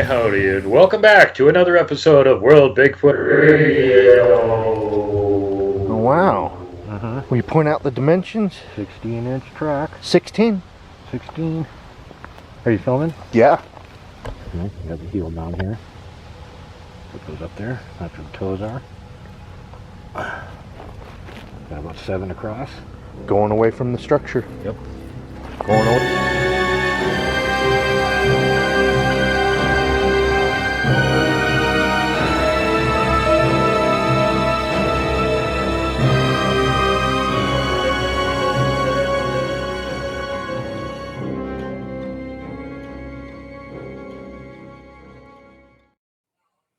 Howdy, and welcome back to another episode of World Bigfoot Radio. Oh, wow. Will you point out the dimensions? 16-inch track. 16? 16. Are you filming? Yeah. Okay, you got the heel down here. Put those up there. That's where the toes are. Got about 7 across. Going away from the structure. Yep. Going away.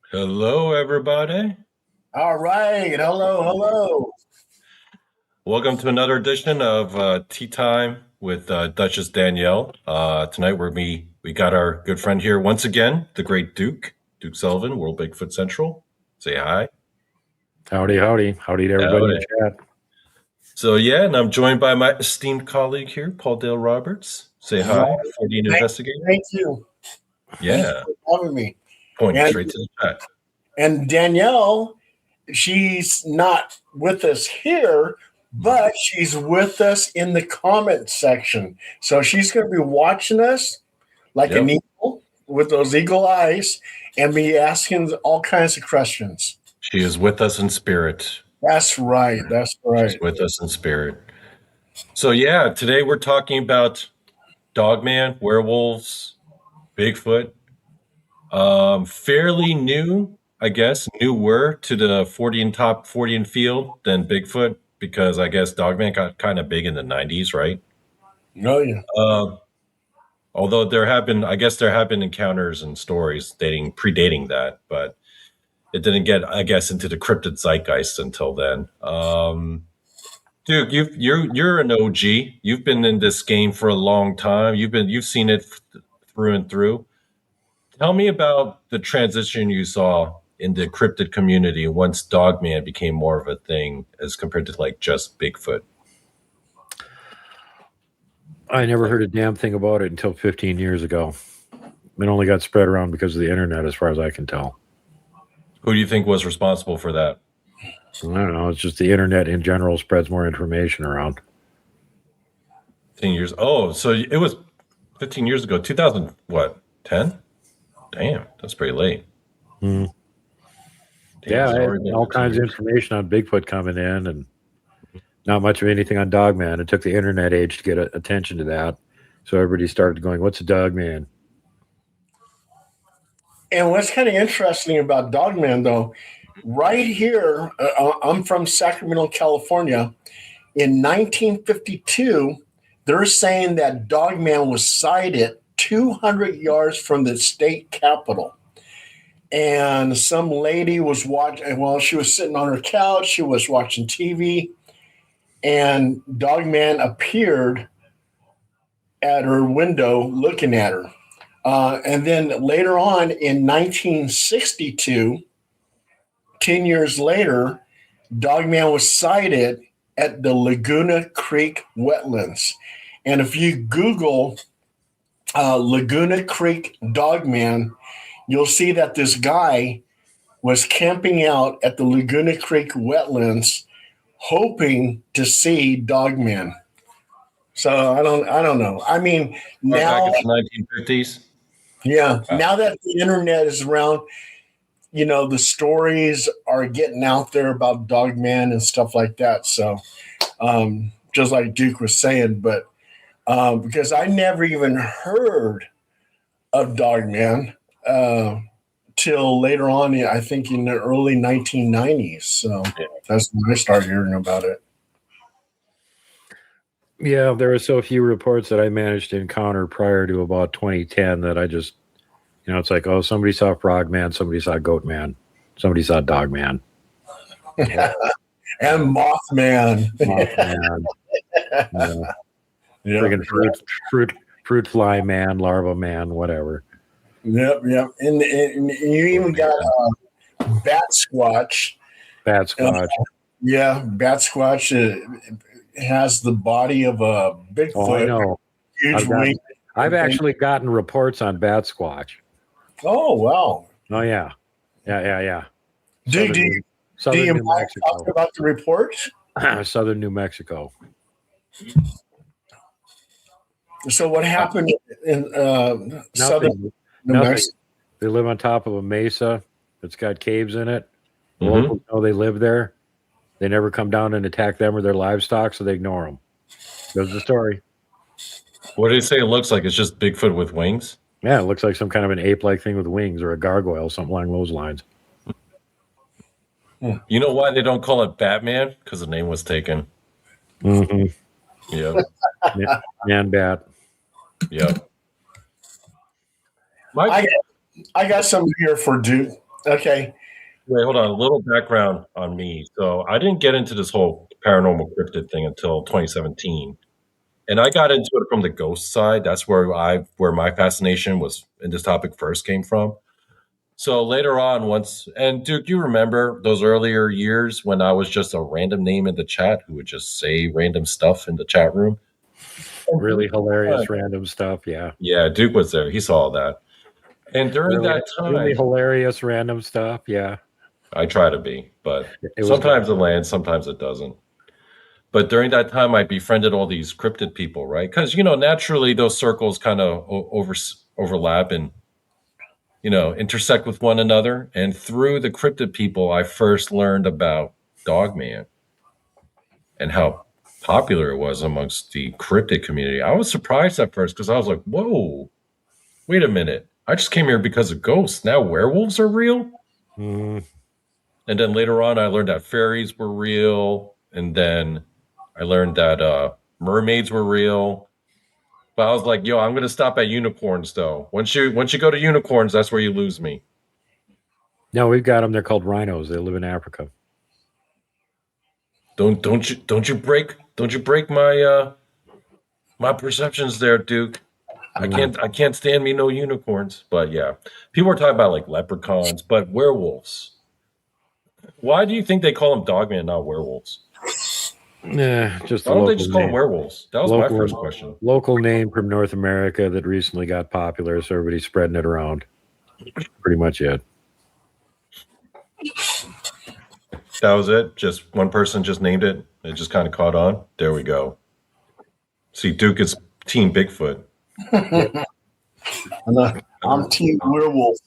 Hello, everybody. All right. Hello. Welcome to another edition of Tea Time with Duchess Danielle. Tonight we got our good friend here once again, the great Duke Sullivan, World Bigfoot Central. Say hi. Howdy. Howdy to everybody in the chat. So, yeah, and I'm joined by my esteemed colleague here, Paul Dale Roberts. Say hi, 14 Investigator. Thank you. Yeah. Thanks for having me. Pointing straight to the chat. And Danielle, she's not with us here, but she's with us in the comment section. So she's going to be watching us like an eagle with those eagle eyes and be asking all kinds of questions. She is with us in spirit. That's right. She's with us in spirit. So, yeah, today we're talking about Dogman, werewolves, Bigfoot. Fairly new, I guess, newer to the top 40 in field than Bigfoot, because I guess Dogman got kind of big in the 90s, right? Oh, yeah. Although there have been encounters and stories predating that, but it didn't get, I guess, into the cryptid zeitgeist until then. Dude, you're an OG. You've been in this game for a long time. You've seen it through and through. Tell me about the transition you saw in the cryptid community once Dogman became more of a thing as compared to like just Bigfoot. I never heard a damn thing about it until 15 years ago. It only got spread around because of the internet, as far as I can tell. Who do you think was responsible for that? I don't know. It's just the internet in general spreads more information around. 15 years. Oh, so it was 15 years ago. 2000, what, 10? Damn, that's pretty late. Mm. Yeah, I had all kinds of information on Bigfoot coming in and not much of anything on Dogman. It took the internet age to get attention to that. So everybody started going, what's a Dogman? And what's kind of interesting about Dogman, though, right here, I'm from Sacramento, California. In 1952, they're saying that Dogman was sighted 200 yards from the state capitol. And some lady was watching, well, she was sitting on her couch, she was watching TV, and Dogman appeared at her window looking at her. And then later on in 1962, 10 years later, Dogman was sighted at the Laguna Creek wetlands. And if you Google Laguna Creek Dogman, you'll see that this guy was camping out at the Laguna Creek wetlands, hoping to see Dogman. So I don't know. I mean, Back now, in the 1950s. yeah, now that the internet is around, the stories are getting out there about Dogman and stuff like that. So, just like Duke was saying, but because I never even heard of Dogman till later on, I think in the early 1990s. So that's when I started hearing about it. Yeah, there were so few reports that I managed to encounter prior to about 2010 that I just, it's like, oh, somebody saw Frogman, somebody saw Goatman, somebody saw Dogman. And Mothman. Mothman. Friggin' fruit fly man, larva man, whatever. Yep. And you even got Bat Squatch. Bat Squatch. Bat Squatch has the body of a Bigfoot. Oh, I know. Huge I've actually gotten reports on Bat Squatch. Oh, wow. Oh, yeah. Yeah. Do you mind talking about the reports? Southern New Mexico. So what happened in southern New Mexico? They live on top of a mesa that's got caves in it. The locals know they live there. They never come down and attack them or their livestock, so they ignore them. There's the story. What did it say it looks like? It's just Bigfoot with wings? Yeah, it looks like some kind of an ape-like thing with wings or a gargoyle, something along those lines. You know why they don't call it Batman? Because the name was taken. Mm-hmm. Yeah. Man bat. Yeah. I got something here for Duke. Okay. Wait, hold on. A little background on me. So I didn't get into this whole paranormal cryptid thing until 2017. And I got into it from the ghost side. That's where my fascination was in this topic first came from. So later on, and Duke, you remember those earlier years when I was just a random name in the chat who would just say random stuff in the chat room? Really hilarious random stuff, yeah. Yeah, Duke was there. He saw that. And during that time... Really hilarious random stuff, yeah. I try to be, but sometimes it lands, sometimes it doesn't. But during that time, I befriended all these cryptid people, right? Because, naturally those circles kind of overlap and, intersect with one another. And through the cryptid people, I first learned about Dogman and how popular it was amongst the cryptid community. I was surprised at first because I was like, whoa, wait a minute. I just came here because of ghosts. Now werewolves are real? Mm. And then later on, I learned that fairies were real. And then I learned that mermaids were real. But I was like, yo, I'm going to stop at unicorns, though. Once you go to unicorns, that's where you lose me. No, we've got them. They're called rhinos. They live in Africa. Don't you break my my perceptions there, Duke. I can't stand me no unicorns. But yeah, people are talking about like leprechauns, but werewolves. Why do you think they call them Dogman, not werewolves? Yeah, just why don't they just call them werewolves? That was my first question. Local name from North America that recently got popular, so everybody's spreading it around. Pretty much it. That was it? Just one person just named it? It just kind of caught on? There we go. See, Duke is Team Bigfoot. I'm Team Werewolf.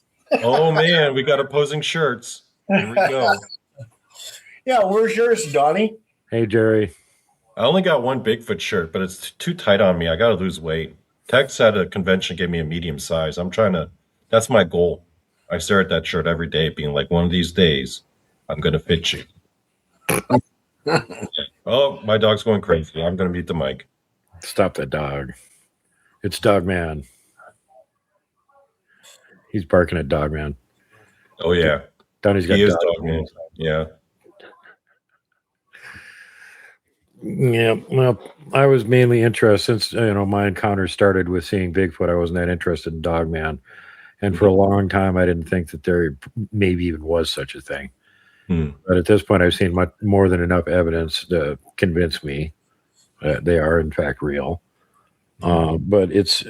Oh, man, we got opposing shirts. Here we go. Yeah, where's yours, Donnie? Hey, Jerry. I only got one Bigfoot shirt, but it's too tight on me. I got to lose weight. Tex at a convention gave me a medium size. That's my goal. I stare at that shirt every day, being like, one of these days, I'm going to fit you. Oh, my dog's going crazy. I'm going to mute the mic. Stop that dog. It's Dogman. He's barking at Dogman. Oh, yeah. Donnie's got Dogman. Yeah. Yeah, well, I was mainly interested since my encounter started with seeing Bigfoot. I wasn't that interested in Dogman, and for a long time, I didn't think that there maybe even was such a thing. But at this point, I've seen much more than enough evidence to convince me that they are in fact real. But it's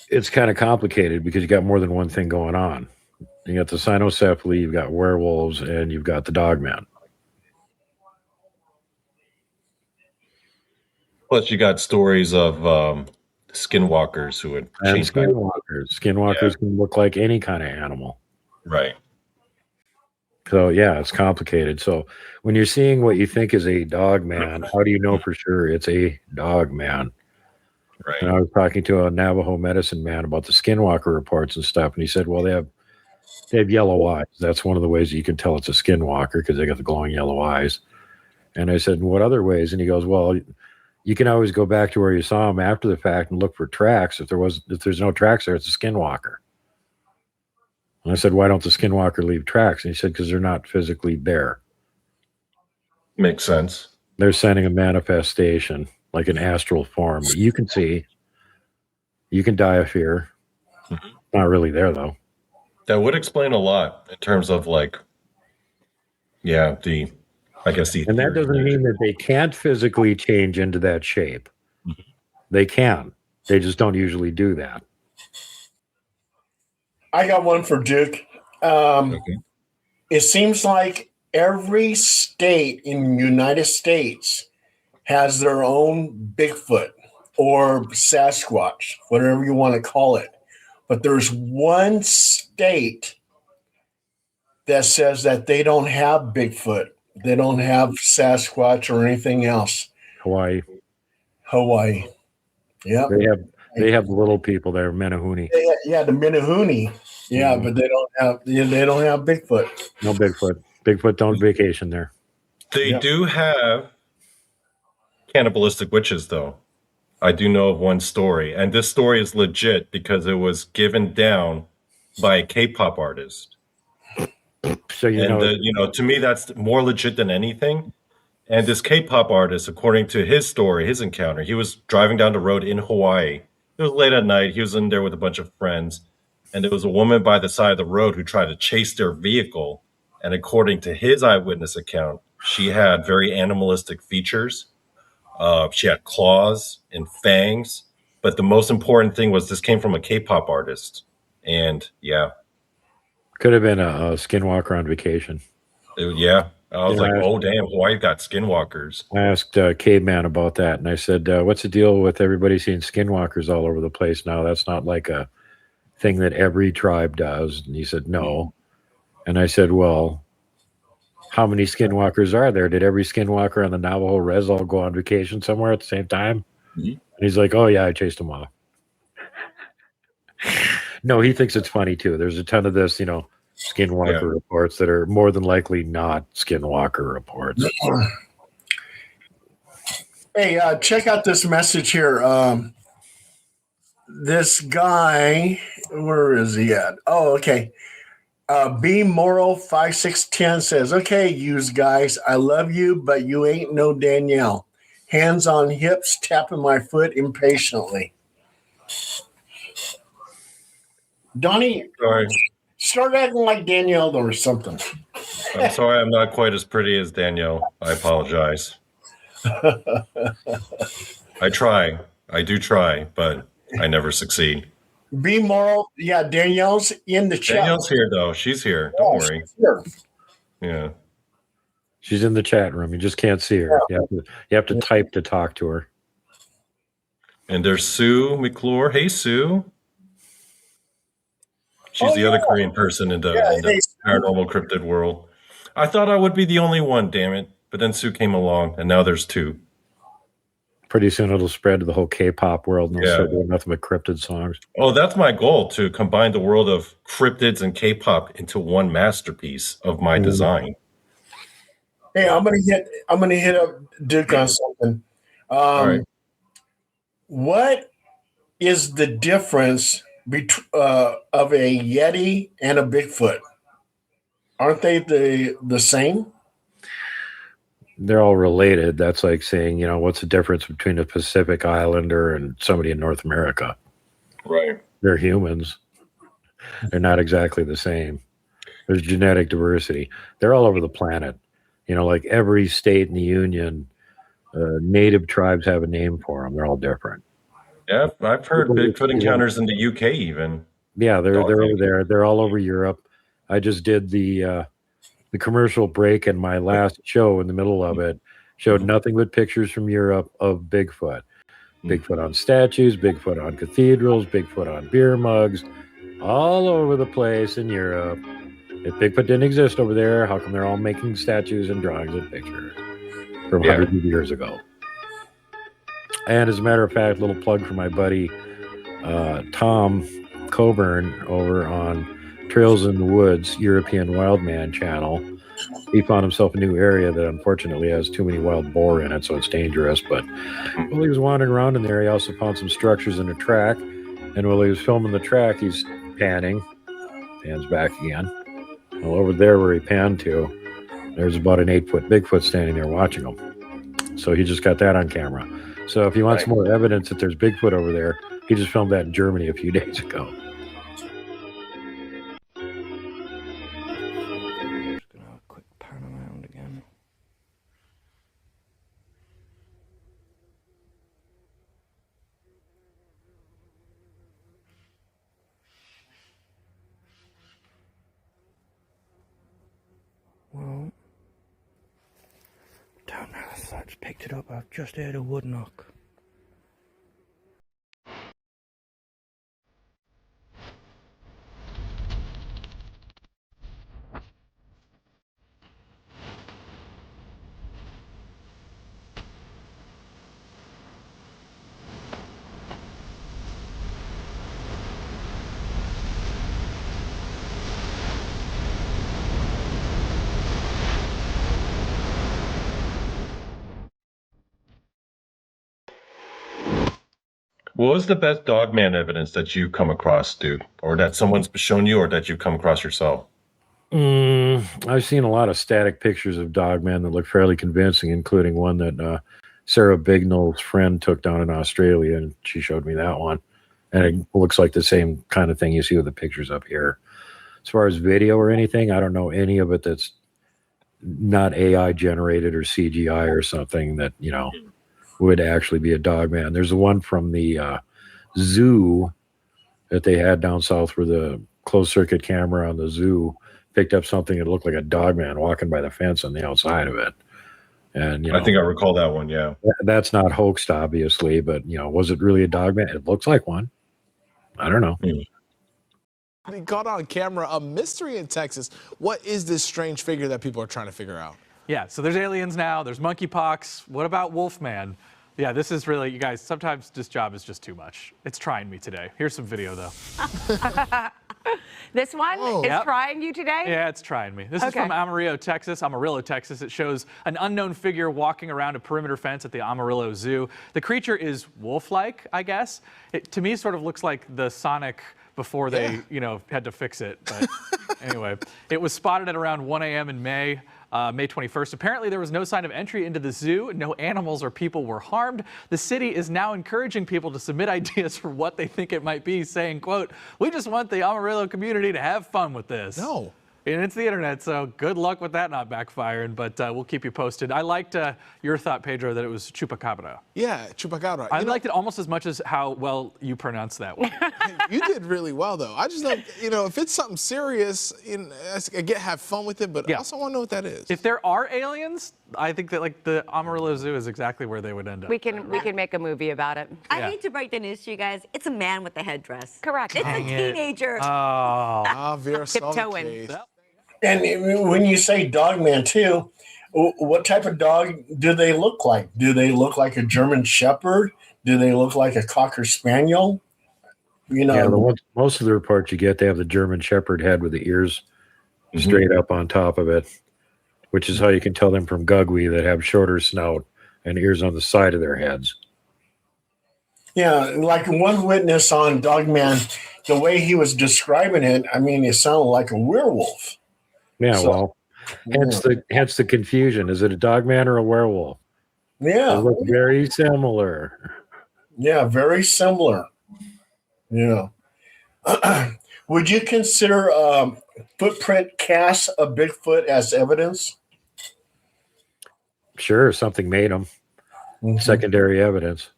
it's kind of complicated because you got more than one thing going on. You got the cynocephaly, you've got werewolves, and you've got the Dogman. Plus, you got stories of skinwalkers who would change back. Skinwalkers can look like any kind of animal. Right. So, yeah, it's complicated. So when you're seeing what you think is a Dogman, how do you know for sure it's a Dogman? Right. And I was talking to a Navajo medicine man about the skinwalker reports and stuff, and he said, well, they have yellow eyes. That's one of the ways you can tell it's a skinwalker, because they got the glowing yellow eyes. And I said, what other ways? And he goes, well, you can always go back to where you saw them after the fact and look for tracks. If there's no tracks there, it's a skinwalker. And I said, why don't the skinwalker leave tracks? And he said, because they're not physically there. Makes sense. They're sending a manifestation, like an astral form that you can see. You can die of fear. Mm-hmm. Not really there, though. That would explain a lot in terms of, like, yeah, I guess the. And that doesn't mean that they can't physically change into that shape. Mm-hmm. They can. They just don't usually do that. I got one for Duke. Okay. It seems like every state in the United States has their own Bigfoot or Sasquatch, whatever you want to call it. But there's one state that says that they don't have Bigfoot. They don't have Sasquatch or anything else. Hawaii. Yeah. They have little people there, Menehune. Yeah, the Menehune. Yeah, but they don't have Bigfoot. No Bigfoot. Bigfoot don't vacation there. They do have cannibalistic witches, though. I do know of one story, and this story is legit because it was given down by a K-pop artist. So to me, that's more legit than anything. And this K-pop artist, according to his story, his encounter, he was driving down the road in Hawaii. It was late at night. He was in there with a bunch of friends, and there was a woman by the side of the road who tried to chase their vehicle. And according to his eyewitness account, she had very animalistic features. She had claws and fangs. But the most important thing was this came from a K-pop artist. And yeah. Could have been a skinwalker on vacation. Yeah. I was like, oh, damn, Hawaii got skinwalkers. I asked Caveman about that, and I said, what's the deal with everybody seeing skinwalkers all over the place now? That's not like a thing that every tribe does. And he said, no. And I said, well, how many skinwalkers are there? Did every skinwalker on the Navajo Res all go on vacation somewhere at the same time? Mm-hmm. And he's like, oh, yeah, I chased them off. No, he thinks it's funny, too. There's a ton of this, skinwalker reports that are more than likely not skinwalker reports. Hey, check out this message here. This guy, where is he at? Oh, okay. B Moral 5610 says, okay, yous guys, I love you, but you ain't no Danielle. Hands on hips, tapping my foot impatiently. Donnie, sorry. Start acting like Danielle or something. I'm sorry, I'm not quite as pretty as Danielle. I apologize. I try. I do try, but I never succeed. Be moral. Yeah, Danielle's in the chat. Danielle's here, though. She's here. Don't worry. Here. Yeah. She's in the chat room. You just can't see her. Yeah. You have to type to talk to her. And there's Sue McClure. Hey, Sue. She's the other Korean person in the paranormal cryptid world. I thought I would be the only one, damn it. But then Sue came along, and now there's two. Pretty soon it'll spread to the whole K-pop world, and they'll start doing nothing but cryptid songs. Oh, that's my goal, to combine the world of cryptids and K-pop into one masterpiece of my design. Hey, I'm gonna hit up Duke on something. All right. What is the difference of a Yeti and a Bigfoot? Aren't they the same? They're all related. That's like saying, what's the difference between a Pacific Islander and somebody in North America? Right. They're humans. They're not exactly the same. There's genetic diversity. They're all over the planet. Like every state in the Union, native tribes have a name for them. They're all different. Yeah, I've heard Bigfoot encounters in the UK even. Yeah, they're over there. They're all over Europe. I just did the commercial break, and my last show in the middle of it showed nothing but pictures from Europe of Bigfoot. Bigfoot on statues, Bigfoot on cathedrals, Bigfoot on beer mugs, all over the place in Europe. If Bigfoot didn't exist over there, how come they're all making statues and drawings and pictures from hundreds of years ago? And as a matter of fact, little plug for my buddy Tom Coburn over on Trails in the Woods European Wildman channel. He found himself a new area that unfortunately has too many wild boar in it, so it's dangerous. But while he was wandering around in there, he also found some structures in a track. And while he was filming the track, he's pans back again. Well, over there where he panned to, there's about an 8-foot Bigfoot standing there watching him. So he just got that on camera. So if he wants more evidence that there's Bigfoot over there, he just filmed that in Germany a few days ago. Well, down there, so I just picked it up. I've just heard a wood knock. What was the best Dogman evidence that you've come across, dude? Or that someone's shown you, or that you've come across yourself? I've seen a lot of static pictures of Dogman that look fairly convincing, including one that Sarah Bignell's friend took down in Australia, and she showed me that one. And it looks like the same kind of thing you see with the pictures up here. As far as video or anything, I don't know any of it that's not AI generated or CGI or something that, you know, would actually be a Dogman. There's the one from the zoo that they had down south where the closed circuit camera on the zoo picked up something that looked like a Dogman walking by the fence on the outside of it. And, you know, I think I recall that one, yeah. That's not hoaxed, obviously, but, you know, was it really a Dogman? It looks like one. I don't know. He caught on camera a mystery in Texas. What is this strange figure that people are trying to figure out? Yeah, so there's aliens now, there's monkeypox. What about Wolfman? Yeah, this is really, you guys, sometimes this job is just too much. It's trying me today. Here's some video, though. This one is trying you today? Yeah, it's trying me. This is from Amarillo, Texas. It shows an unknown figure walking around a perimeter fence at the Amarillo Zoo. The creature is wolf-like, I guess. It, to me, sort of looks like the Sonic before they, you know, had to fix it. But anyway, it was spotted at around 1 a.m. in May 21st. Apparently, there was no sign of entry into the zoo. No animals or people were harmed. The city is now encouraging people to submit ideas for what they think it might be, saying, quote, "We just want the Amarillo community to have fun with this." No. And it's the internet, so good luck with that not backfiring, but we'll keep you posted. I liked your thought, Pedro, that it was chupacabra. Yeah, chupacabra. I liked it almost as much as how well you pronounced that one. You did really well, though. I just don't, you know, if it's something serious, you know, have fun with it, but I also want to know what that is. If there are aliens, I think that like the Amarillo Zoo is exactly where they would end up. We can make a movie about it. I hate to break the news to you guys. It's a man with a headdress. Correct. It's a teenager. Oh. Vera Tiptoeing. And when you say Dogman too, what type of dog do they look like? Do they look like a German Shepherd? Do they look like a Cocker Spaniel? You know, yeah, most of the reports you get, they have the German Shepherd head with the ears straight up on top of it, which is how you can tell them from Gugwe that have shorter snout and ears on the side of their heads. Yeah, like one witness on Dogman, the way he was describing it, I mean, it sounded like a werewolf. Yeah, so, well, hence the confusion. Is it a Dogman or a werewolf? Yeah. They look very similar. Yeah, very similar. Yeah. Would you consider footprint casts of Bigfoot as evidence? Sure, something made them. Secondary evidence.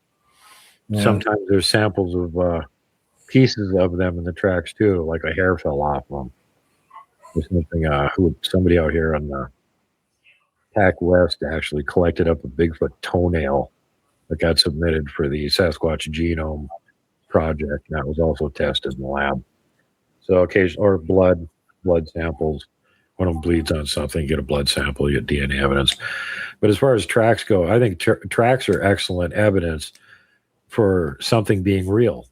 sometimes there's samples of pieces of them in the tracks too, like a hair fell off them. There's something. Somebody out here on the Pac West actually collected up a Bigfoot toenail that got submitted for the Sasquatch Genome Project, and that was also tested in the lab. So occasionally, or blood samples. When one bleeds on something, you get a blood sample, you get DNA evidence. But as far as tracks go, I think tracks are excellent evidence for something being real.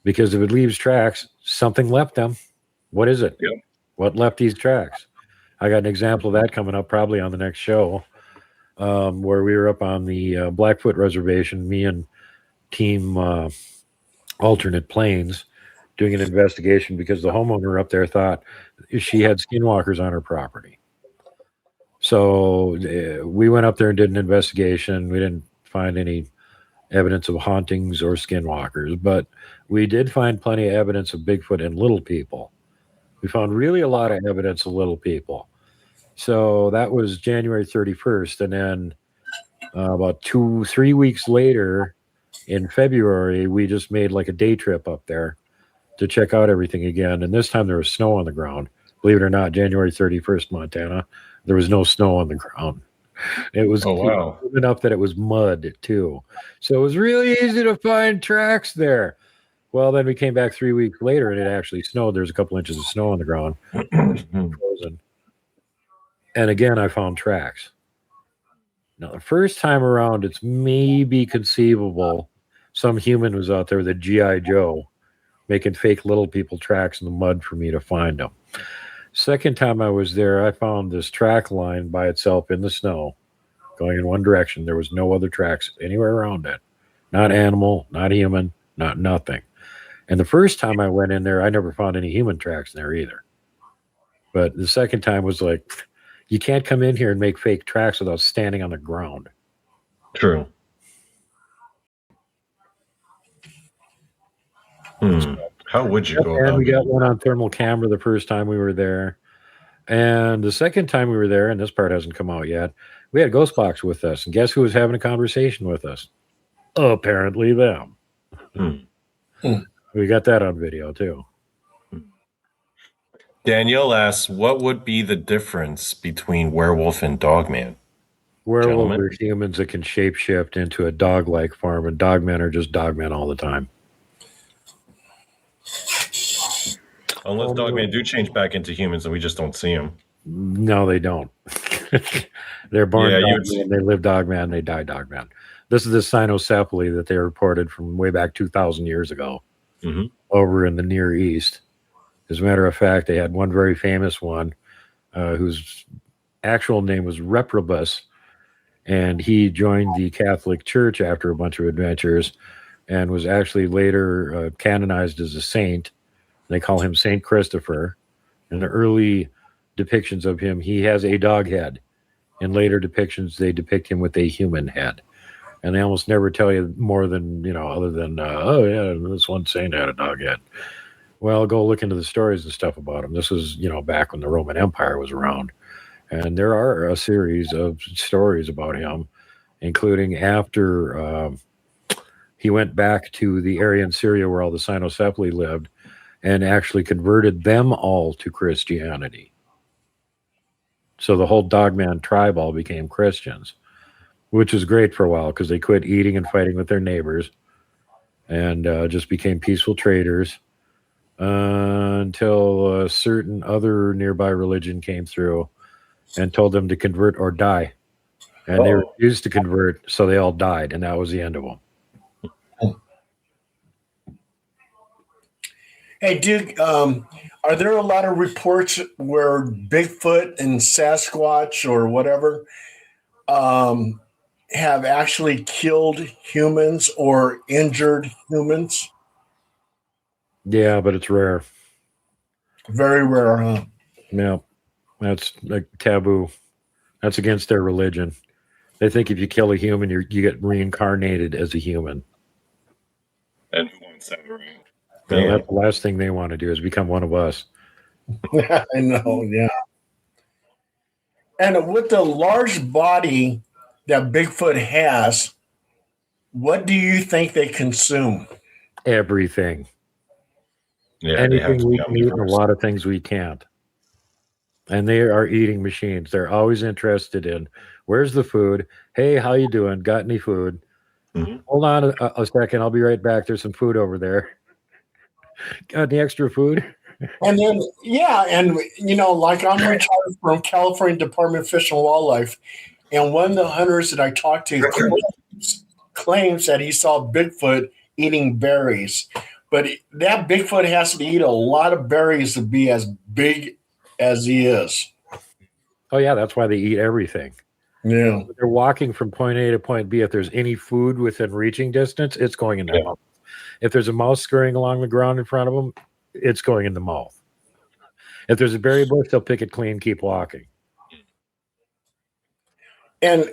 Because if it leaves tracks, something left them. What is it? Yep. What left these tracks? I got an example of that coming up probably on the next show, where we were up on the Blackfoot Reservation, me and team Alternate Plains, doing an investigation because the homeowner up there thought she had skinwalkers on her property. So we went up there and did an investigation. We didn't find any evidence of hauntings or skinwalkers, but we did find plenty of evidence of Bigfoot and little people. We found really a lot of evidence of little people. So that was January 31st. And then about 2-3 weeks later in February, we just made like a day trip up there to check out everything again. And this time there was snow on the ground. Believe it or not, January 31st, Montana, there was no snow on the ground. It was cool enough that it was mud too. So it was really easy to find tracks there. Well, then we came back 3 weeks later and it actually snowed. There's a couple inches of snow on the ground. Frozen. And again, I found tracks. Now, the first time around, it's maybe conceivable some human was out there with a G.I. Joe making fake little people tracks in the mud for me to find them. Second time I was there, I found this track line by itself in the snow going in one direction. There was no other tracks anywhere around it. Not animal, not human, not nothing. And the first time I went in there, I never found any human tracks in there either. But the second time was like, you can't come in here and make fake tracks without standing on the ground. True. How would you go about it? And we got one on thermal camera the first time we were there. And the second time we were there, and this part hasn't come out yet, we had a ghost box with us. And guess who was having a conversation with us? Apparently them. We got that on video too. Danielle asks, what would be the difference between werewolf and dogman? Werewolves are humans that can shapeshift into a dog-like form, and dogmen are just dogmen all the time. Unless dogmen do change back into humans and we just don't see them. No, they don't. They're born dogman, they live dogman, they die dogman. This is the cynocephaly that they reported from way back 2,000 years ago over in the Near East. As a matter of fact, they had one very famous one whose actual name was Reprobus, and he joined the Catholic Church after a bunch of adventures and was actually later canonized as a saint. They call him Saint Christopher. In the early depictions of him, he has a dog head. In later depictions, they depict him with a human head. And they almost never tell you more than, other than, oh, yeah, this one saint had a dog head. Well, go look into the stories and stuff about him. This was, back when the Roman Empire was around. And there are a series of stories about him, including after he went back to the area in Syria where all the cynocephaly lived and actually converted them all to Christianity. So the whole dogman tribe all became Christians, which was great for a while because they quit eating and fighting with their neighbors and just became peaceful traders. Until a certain other nearby religion came through and told them to convert or die. And they refused to convert, so they all died, and that was the end of them. Hey, Duke, are there a lot of reports where Bigfoot and Sasquatch or whatever have actually killed humans or injured humans? Yeah, but it's rare. Very rare, huh? Yeah, that's like taboo. That's against their religion. They think if you kill a human, you get reincarnated as a human. And who wants that, right? That's the last thing they want to do is become one of us. I know, yeah. And with the large body that Bigfoot has, What do you think they consume? Everything. Yeah, anything we can eat and a lot of things we can't. And they are eating machines. They're always interested in, where's the food? Hey, how you doing? Got any food? Mm-hmm. Hold on a second. I'll be right back. There's some food over there. Got any extra food? And then, yeah, and like I'm retired from California Department of Fish and Wildlife, and one of the hunters that I talked to claims that he saw Bigfoot eating berries, but that Bigfoot has to eat a lot of berries to be as big as he is. Oh yeah, that's why they eat everything. Yeah, they're walking from point A to point B. If there's any food within reaching distance, it's going in their mouth. If there's a mouse scurrying along the ground in front of them, it's going in the mouth. If there's a berry bush, they'll pick it clean, keep walking. And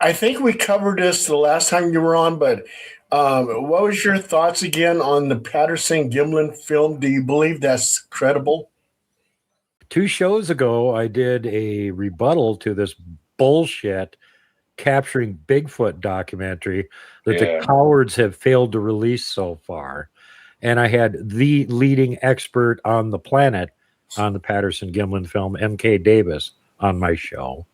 I think we covered this the last time you were on, but what was your thoughts again on the Patterson-Gimlin film? Do you believe that's credible? 2 shows ago, I did a rebuttal to this bullshit capturing Bigfoot documentary that the cowards have failed to release so far. And I had the leading expert on the planet on the Patterson-Gimlin film, M.K. Davis, on my show.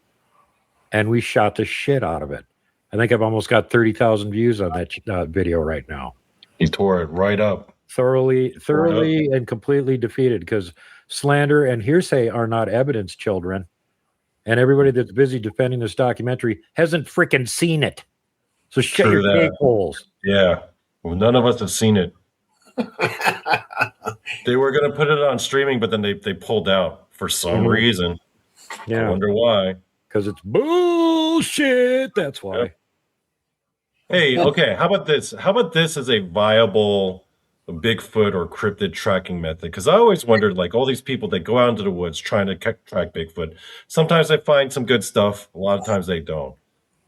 And we shot the shit out of it. I think I've almost got 30,000 views on that video right now. He tore it right up. Thoroughly and completely defeated, because slander and hearsay are not evidence, children. And everybody that's busy defending this documentary hasn't freaking seen it. So shut your big holes. Yeah. Well, none of us have seen it. They were going to put it on streaming, but then they pulled out for some reason. Yeah. I wonder why. Because it's bullshit. That's why. Yep. Hey, okay. How about this? How about this as a viable Bigfoot or cryptid tracking method? Because I always wondered, like, all these people that go out into the woods trying to track Bigfoot, sometimes they find some good stuff. A lot of times they don't.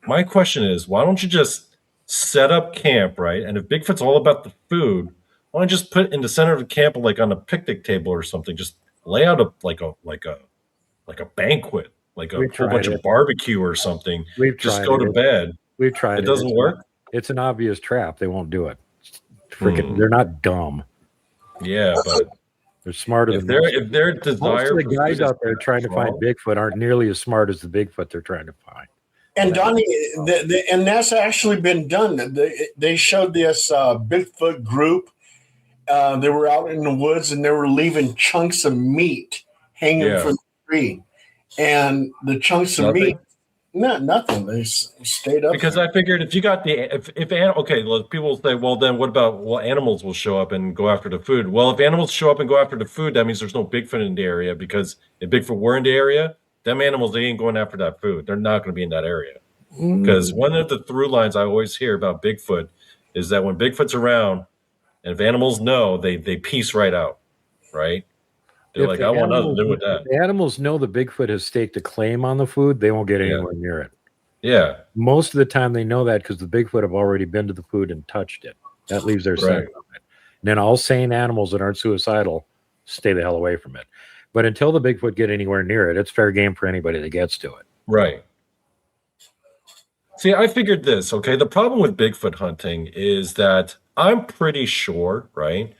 My question is, why don't you just set up camp, right? And if Bigfoot's all about the food, why don't you just put in the center of the camp, like on a picnic table or something, just lay out a banquet, like a whole bunch of barbecue or something. Just go to bed. We've tried it. It doesn't work. It's an obvious trap. They won't do it. Freaking, they're not dumb. Yeah, but they're smarter than if their desire. Most of the guys out there trying to find Bigfoot aren't nearly as smart as the Bigfoot they're trying to find. And Donnie, and that's actually been done. They showed this Bigfoot group. They were out in the woods and they were leaving chunks of meat hanging from the tree, and the chunks of meat. Nothing. They stayed up. Because I figured if you got people say, well, then what about, animals will show up and go after the food. Well, if animals show up and go after the food, that means there's no Bigfoot in the area, because if Bigfoot were in the area, them animals, they ain't going after that food. They're not going to be in that area. Because one of the through lines I always hear about Bigfoot is that when Bigfoot's around, and if animals know, they piece right out, right? They're like, I want nothing to do with that. If the animals know the Bigfoot has staked a claim on the food, they won't get anywhere near it. Yeah. Most of the time they know that because the Bigfoot have already been to the food and touched it. That leaves their scent on it. And then all sane animals that aren't suicidal stay the hell away from it. But until the Bigfoot get anywhere near it, it's fair game for anybody that gets to it. Right. See, I figured this, okay? The problem with Bigfoot hunting is that I'm pretty sure, right,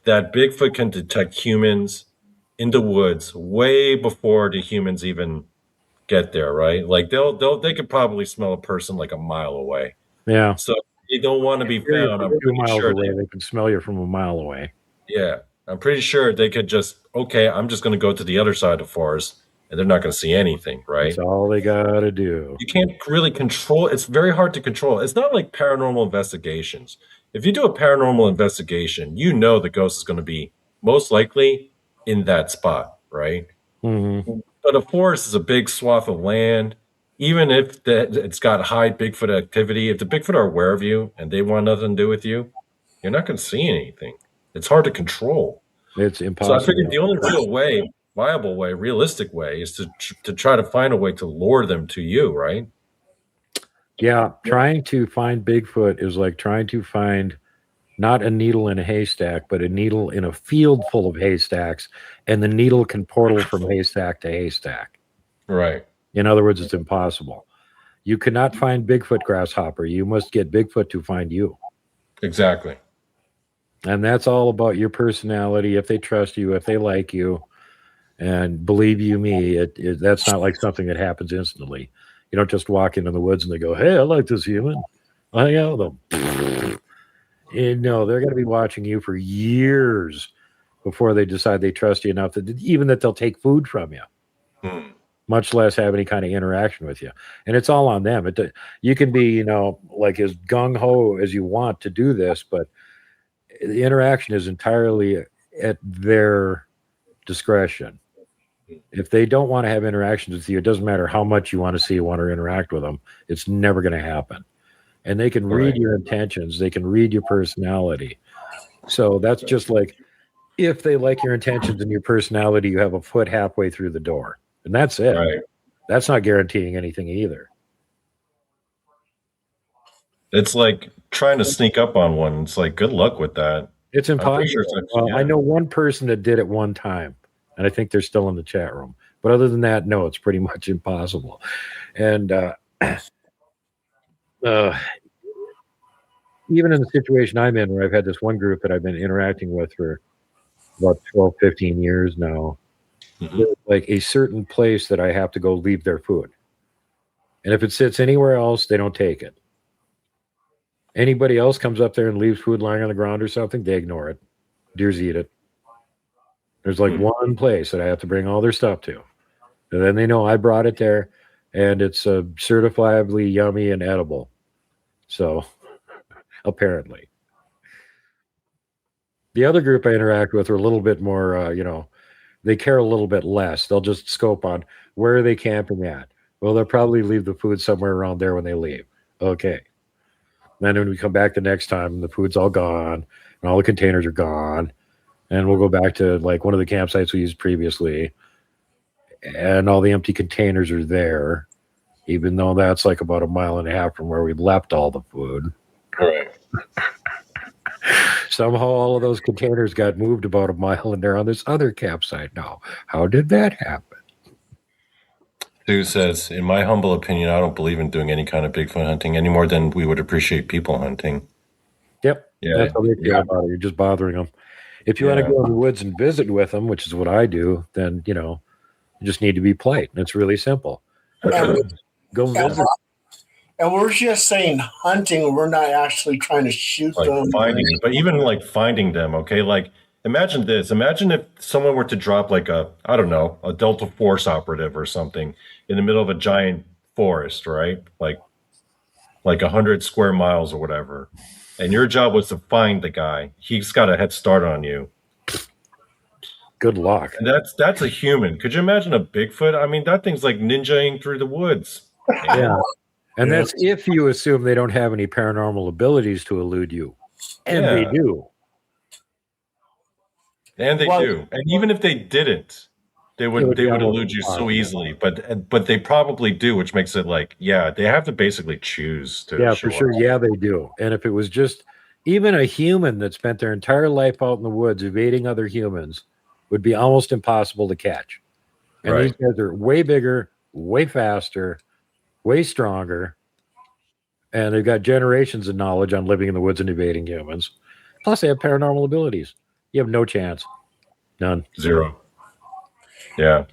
that Bigfoot can detect humans in the woods way before the humans even get there, right? Like they could probably smell a person like a mile away. Yeah. So they don't want to be found. I'm 2 pretty miles sure away, they can smell you from a mile away. Yeah. I'm pretty sure they could just, I'm just going to go to the other side of the forest, and they're not going to see anything, right? That's all they got to do. You can't really control. It's very hard to control. It's not like paranormal investigations. If you do a paranormal investigation, you know the ghost is going to be most likely in that spot, right? Mm-hmm. But a forest is a big swath of land. Even if it's got high Bigfoot activity, if the Bigfoot are aware of you and they want nothing to do with you, you're not going to see anything. It's hard to control. It's impossible. So I figured the only viable way, realistic way, is to try to find a way to lure them to you, right? Yeah, trying to find Bigfoot is like trying to find not a needle in a haystack, but a needle in a field full of haystacks, and the needle can portal from haystack to haystack. Right. In other words, it's impossible. You cannot find Bigfoot, grasshopper. You must get Bigfoot to find you. Exactly. And that's all about your personality, if they trust you, if they like you. And believe you me, that's not like something that happens instantly. You don't just walk into the woods and they go, hey, I like this human. I hang out with them. And no, they're going to be watching you for years before they decide they trust you enough that even that they'll take food from you, much less have any kind of interaction with you. And it's all on them. You can be, like as gung-ho as you want to do this, but the interaction is entirely at their discretion. If they don't want to have interactions with you, it doesn't matter how much you want to see, want to interact with them. It's never going to happen. And they can read your intentions. They can read your personality. So that's just like, if they like your intentions and your personality, you have a foot halfway through the door. And that's it. Right. That's not guaranteeing anything either. It's like trying to sneak up on one. It's like, good luck with that. It's impossible. I know one person that did it one time, and I think they're still in the chat room. But other than that, no, it's pretty much impossible. And even in the situation I'm in, where I've had this one group that I've been interacting with for about 12, 15 years now, there's like a certain place that I have to go leave their food. And if it sits anywhere else, they don't take it. Anybody else comes up there and leaves food lying on the ground or something, they ignore it. Deers eat it. There's like one place that I have to bring all their stuff to. And then they know I brought it there, and it's certifiably yummy and edible. So, apparently. The other group I interact with are a little bit more, they care a little bit less. They'll just scope on where are they camping at. Well, they'll probably leave the food somewhere around there when they leave. Okay. Then when we come back the next time, the food's all gone, and all the containers are gone. And we'll go back to like one of the campsites we used previously, and all the empty containers are there, even though that's like about 1.5 miles from where we left all the food. Right. Somehow all of those containers got moved about 1 mile, and they're on this other campsite now. How did that happen? Sue says, in my humble opinion, I don't believe in doing any kind of Bigfoot hunting any more than we would appreciate people hunting. Yep. Yeah. That's how they feel about it. You're just bothering them. If you want to go in the woods and visit with them, which is what I do, then, you just need to be polite. And it's really simple. Go visit. And we're just saying hunting. We're not actually trying to shoot them. But even like finding them, okay? Like, imagine this. Imagine if someone were to drop like a Delta Force operative or something in the middle of a giant forest, right? Like 100 square miles or whatever. And your job was to find the guy. He's got a head start on you. Good luck. And that's a human. Could you imagine a Bigfoot? I mean, that thing's like ninjaing through the woods. Yeah. And that's if you assume they don't have any paranormal abilities to elude you. And they do. And they do. And even if they didn't, they would elude you so easily. But they probably do, which makes it like, they have to basically choose to. Yeah, for sure. Yeah, they do. And if it was just even a human that spent their entire life out in the woods evading other humans, would be almost impossible to catch. And these guys are way bigger, way faster, way stronger, and they've got generations of knowledge on living in the woods and evading humans. Plus, they have paranormal abilities. You have no chance. None. Zero. Yeah.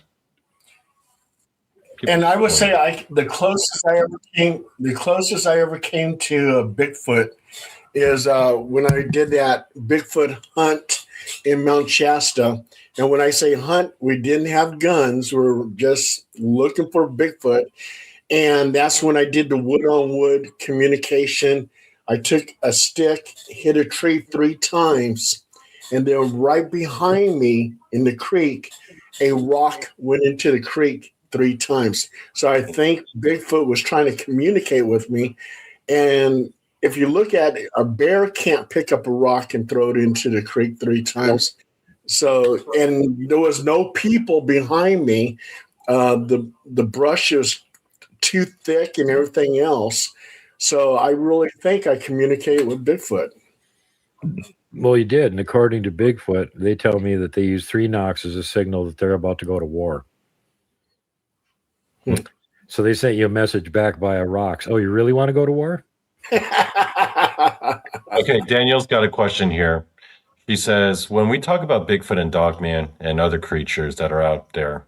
And I would say the closest I ever came to a Bigfoot is when I did that Bigfoot hunt in Mount Shasta. And when I say hunt, we didn't have guns. We were just looking for Bigfoot. And that's when I did the wood-on-wood communication. I took a stick, hit a tree 3 times, and then right behind me in the creek, a rock went into the creek 3 times. So I think Bigfoot was trying to communicate with me. And if you look at it, a bear can't pick up a rock and throw it into the creek 3 times. So, and there was no people behind me. The brush is too thick and everything else. So I really think I communicated with Bigfoot. Well, you did. And according to Bigfoot, they tell me that they use 3 knocks as a signal that they're about to go to war. So they sent you a message back via rocks. Oh, you really want to go to war? Okay, Danielle's got a question here. She says, when we talk about Bigfoot and Dogman and other creatures that are out there,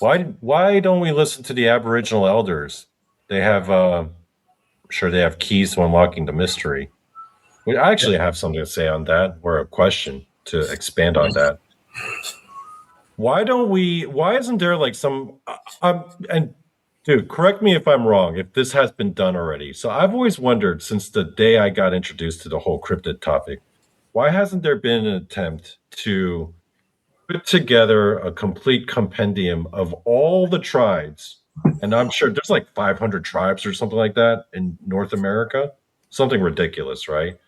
why don't we listen to the Aboriginal elders? They have, I'm sure they have keys to unlocking the mystery. I actually have something to say on that, or a question to expand on that. Why isn't there like some, and dude, correct me if I'm wrong, if this has been done already. So I've always wondered since the day I got introduced to the whole cryptid topic, why hasn't there been an attempt to put together a complete compendium of all the tribes? And I'm sure there's like 500 tribes or something like that in North America. Something ridiculous, right?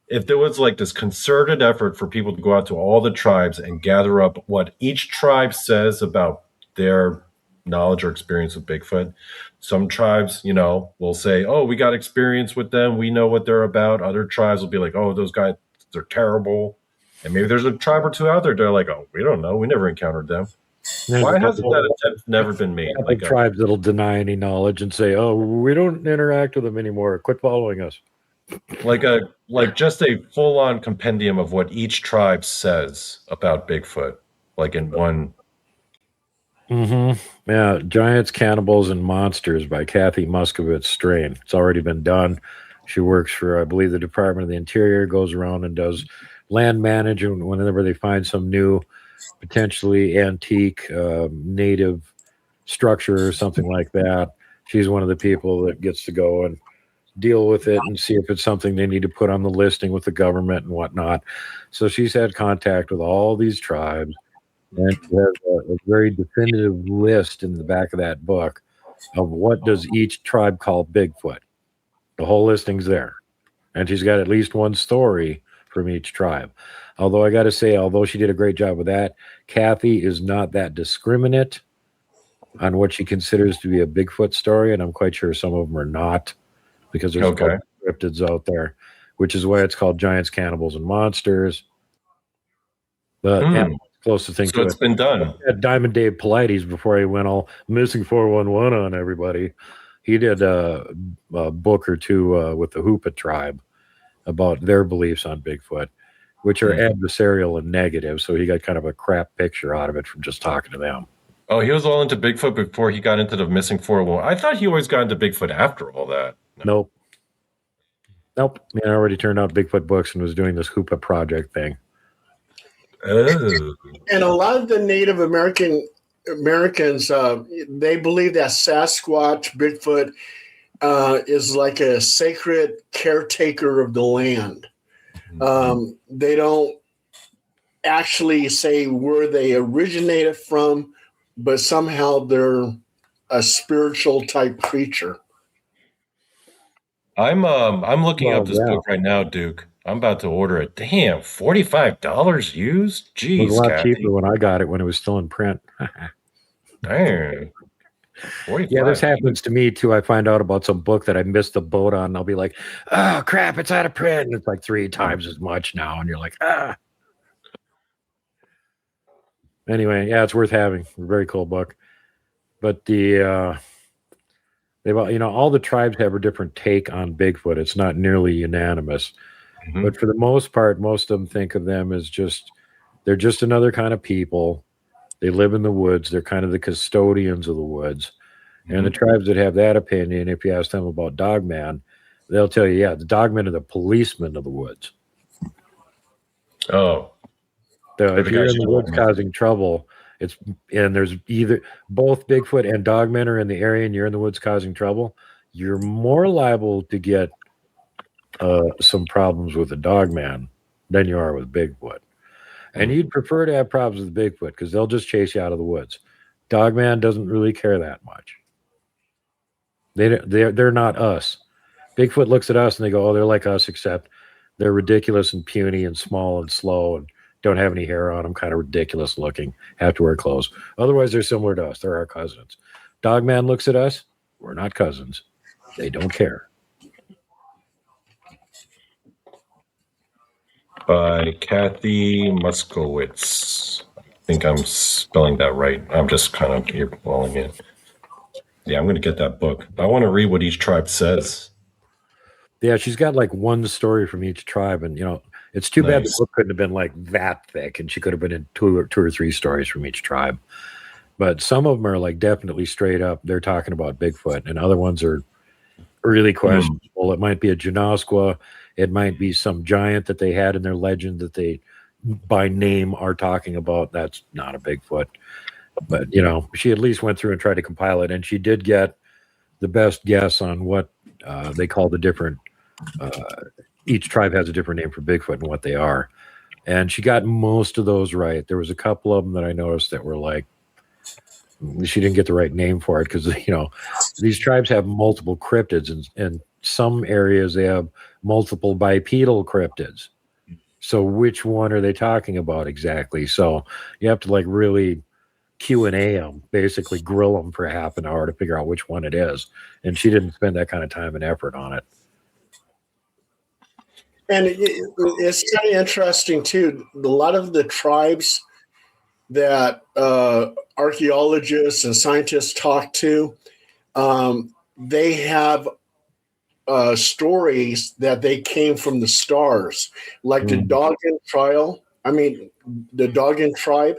If there was like this concerted effort for people to go out to all the tribes and gather up what each tribe says about their knowledge or experience with Bigfoot. Some tribes, will say, oh, we got experience with them. We know what they're about. Other tribes will be like, oh, those guys, they're terrible. And maybe there's a tribe or two out there. They're like, oh, we don't know. We never encountered them. Why hasn't that attempt never been made? Like tribes that'll deny any knowledge and say, oh, we don't interact with them anymore. Quit following us. Like just a full-on compendium of what each tribe says about Bigfoot, like in one. Mm-hmm. Yeah, Giants, Cannibals, and Monsters by Kathy Muskovitz Strain. It's already been done. She works for, I believe, the Department of the Interior, goes around and does land management whenever they find some new, potentially antique native structure or something like that. She's one of the people that gets to go and deal with it and see if it's something they need to put on the listing with the government and whatnot. So she's had contact with all these tribes, and she has a very definitive list in the back of that book of what does each tribe call Bigfoot. The whole listing's there. And she's got at least one story from each tribe. Although I got to say, although she did a great job with that, Kathy is not that discriminate on what she considers to be a Bigfoot story, and I'm quite sure some of them are not, because there's cryptids out there, which is why it's called Giants, Cannibals, and Monsters. But close to think. So it's been done. Diamond Dave Pilates, before he went all missing 411 on everybody, he did a book or two with the Hoopa tribe about their beliefs on Bigfoot, which are adversarial and negative. So he got kind of a crap picture out of it from just talking to them. Oh, he was all into Bigfoot before he got into the missing 411. I thought he always got into Bigfoot after all that. Nope. He already turned out Bigfoot books and was doing this Hoopa project thing. Oh. And a lot of the Native Americans, they believe that Sasquatch, Bigfoot, is like a sacred caretaker of the land. They don't actually say where they originated from, but somehow they're a spiritual type creature. I'm looking up this book right now, Duke. I'm about to order it. Damn, $45 used? Jeez, it was a lot cheaper when I got it when it was still in print. Damn. Yeah, this happens to me too. I find out about some book that I missed the boat on, and I'll be like, oh crap, it's out of print. And it's like 3 times as much now. And you're like, ah. Anyway, yeah, it's worth having. A very cool book. But all the tribes have a different take on Bigfoot. It's not nearly unanimous. But for the most part, most of them think of them as they're just another kind of people. They live in the woods. They're kind of the custodians of the woods. And the tribes that have that opinion, if you ask them about Dogman, they'll tell you, yeah, the Dogmen are the policemen of the woods. Oh. So if you're in the woods causing trouble, there's either both Bigfoot and Dogmen are in the area and you're in the woods causing trouble, you're more liable to get some problems with the Dogman than you are with Bigfoot. And you'd prefer to have problems with Bigfoot because they'll just chase you out of the woods. Dogman doesn't really care that much. They're not us. Bigfoot looks at us and they go, oh, they're like us, except they're ridiculous and puny and small and slow and don't have any hair on them, kind of ridiculous looking, have to wear clothes. Otherwise, they're similar to us. They're our cousins. Dogman looks at us. We're not cousins. They don't care. By Kathy Muskowitz. I think I'm spelling that right. I'm just kind of earballing it. Yeah, I'm going to get that book. I want to read what each tribe says. Yeah, she's got like one story from each tribe, and it's too bad the book couldn't have been like that thick, and she could have been in two or three stories from each tribe. But some of them are like definitely straight up. They're talking about Bigfoot, and other ones are really questionable. It might be a Junasqua. It might be some giant that they had in their legend that they, by name, are talking about. That's not a Bigfoot. But, she at least went through and tried to compile it, and she did get the best guess on what they call the different. Each tribe has a different name for Bigfoot and what they are. And she got most of those right. There was a couple of them that I noticed that were like, she didn't get the right name for it because, these tribes have multiple cryptids, and some areas they have multiple bipedal cryptids. So which one are they talking about exactly? So you have to like really Q&A them, basically grill them for half an hour to figure out which one it is. And she didn't spend that kind of time and effort on it. And it's kind of interesting too. A lot of the tribes that archaeologists and scientists talk to, they have stories that they came from the stars, like the Dogman tribe.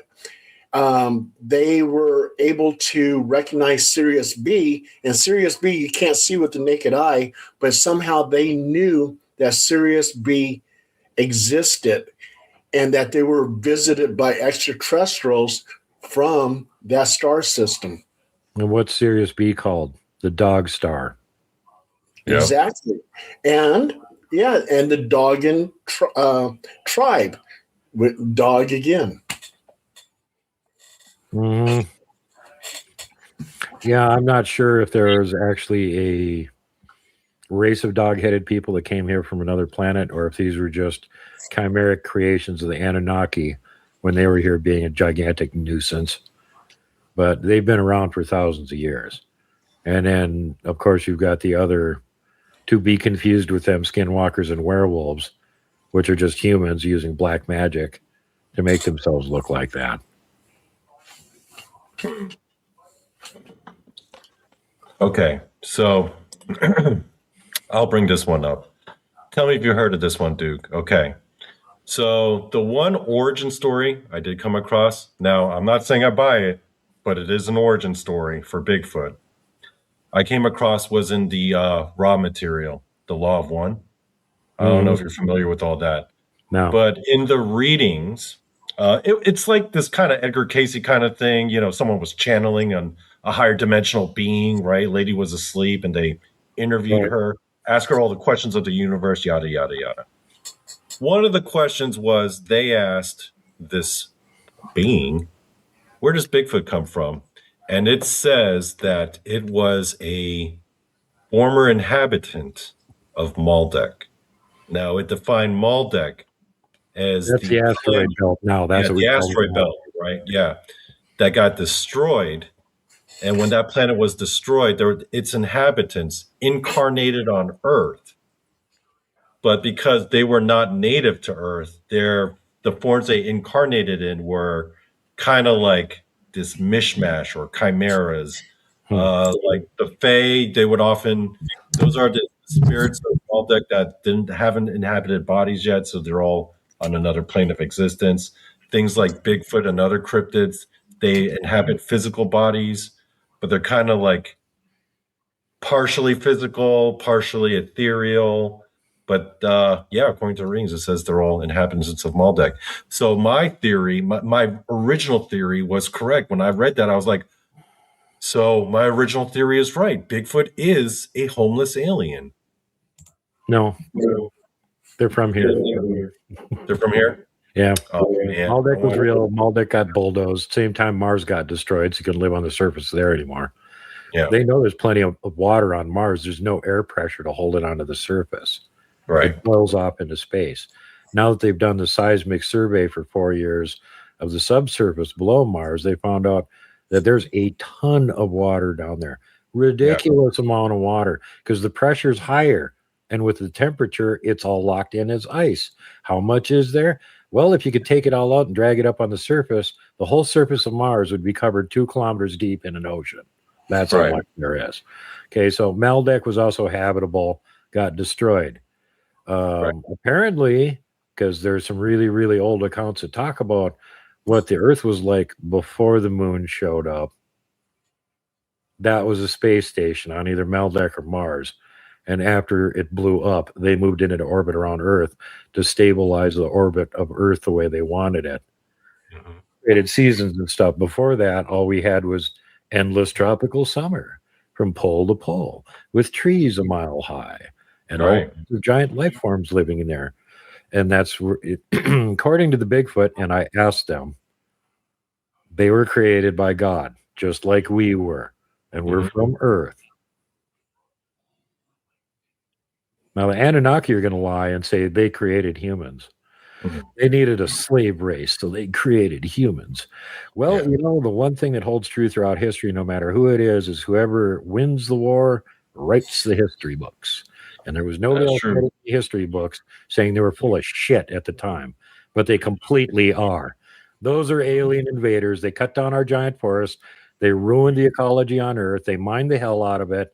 They were able to recognize Sirius B, and Sirius B you can't see with the naked eye, but somehow they knew that Sirius B existed and that they were visited by extraterrestrials from that star system. And what's Sirius B called? The dog star. Yep. Exactly. And the Dogman tribe with dog again. Mm-hmm. Yeah, I'm not sure if there's actually a race of dog-headed people that came here from another planet, or if these were just chimeric creations of the Anunnaki when they were here being a gigantic nuisance. But they've been around for thousands of years. And then, of course, you've got the other, to be confused with them, skinwalkers and werewolves, which are just humans using black magic to make themselves look like that. Okay, so I'll bring this one up. Tell me if you heard of this one, Duke. Okay, so the one origin story I did come across, now I'm not saying I buy it, but it is an origin story for Bigfoot. I came across was in the raw material, the Law of One. I don't know if you're familiar with all that. No. But in the readings, it's like this kind of Edgar Cayce kind of thing. Someone was channeling a higher dimensional being, right? Lady was asleep and they interviewed her, asked her all the questions of the universe, yada, yada, yada. One of the questions was they asked this being, where does Bigfoot come from? And it says that it was a former inhabitant of Maldek. Now, it defined Maldek as that's the asteroid belt. Now, that's what we the call asteroid belt, right? Yeah, that got destroyed. And when that planet was destroyed, its inhabitants incarnated on Earth. But because they were not native to Earth, the forms they incarnated in were kind of like this mishmash or chimeras. Like the Fae, they would often, those are the spirits of Maldek that haven't inhabited bodies yet, so they're all on another plane of existence. Things like Bigfoot and other cryptids, they inhabit physical bodies, but they're kind of like partially physical, partially ethereal. But according to Rings, it says they're all inhabitants of Maldek. So my theory, my original theory was correct. When I read that, I was like, so my original theory is right. Bigfoot is a homeless alien. No. They're from here. They're from here? Yeah. Oh, man. Maldek was real. Maldek got bulldozed. Same time Mars got destroyed, so you couldn't live on the surface there anymore. Yeah. They know there's plenty of water on Mars. There's no air pressure to hold it onto the surface. Right. It boils off into space. Now that they've done the seismic survey for 4 years of the subsurface below Mars, they found out that there's a ton of water down there. Ridiculous amount of water because the pressure's higher. And with the temperature, it's all locked in as ice. How much is there? Well, if you could take it all out and drag it up on the surface, the whole surface of Mars would be covered 2 kilometers deep in an ocean. That's how much there is. Okay, so Maldek was also habitable, got destroyed. Apparently, because there's some really, really old accounts that talk about what the Earth was like before the moon showed up. That was a space station on either Maldek or Mars. And after it blew up, they moved into orbit around Earth to stabilize the orbit of Earth the way they wanted it. Created seasons and stuff. Before that, all we had was endless tropical summer from pole to pole with trees a mile high and all the giant life forms living in there. And that's where according to the Bigfoot, and I asked them, they were created by God, just like we were. And we're from Earth. Now, the Anunnaki are going to lie and say they created humans. They needed a slave race, so they created humans. Well, the one thing that holds true throughout history, no matter who it is whoever wins the war writes the history books. And there was nobody else writing the history books saying they were full of shit at the time, but they completely are. Those are alien invaders. They cut down our giant forests. They ruined the ecology on Earth. They mined the hell out of it.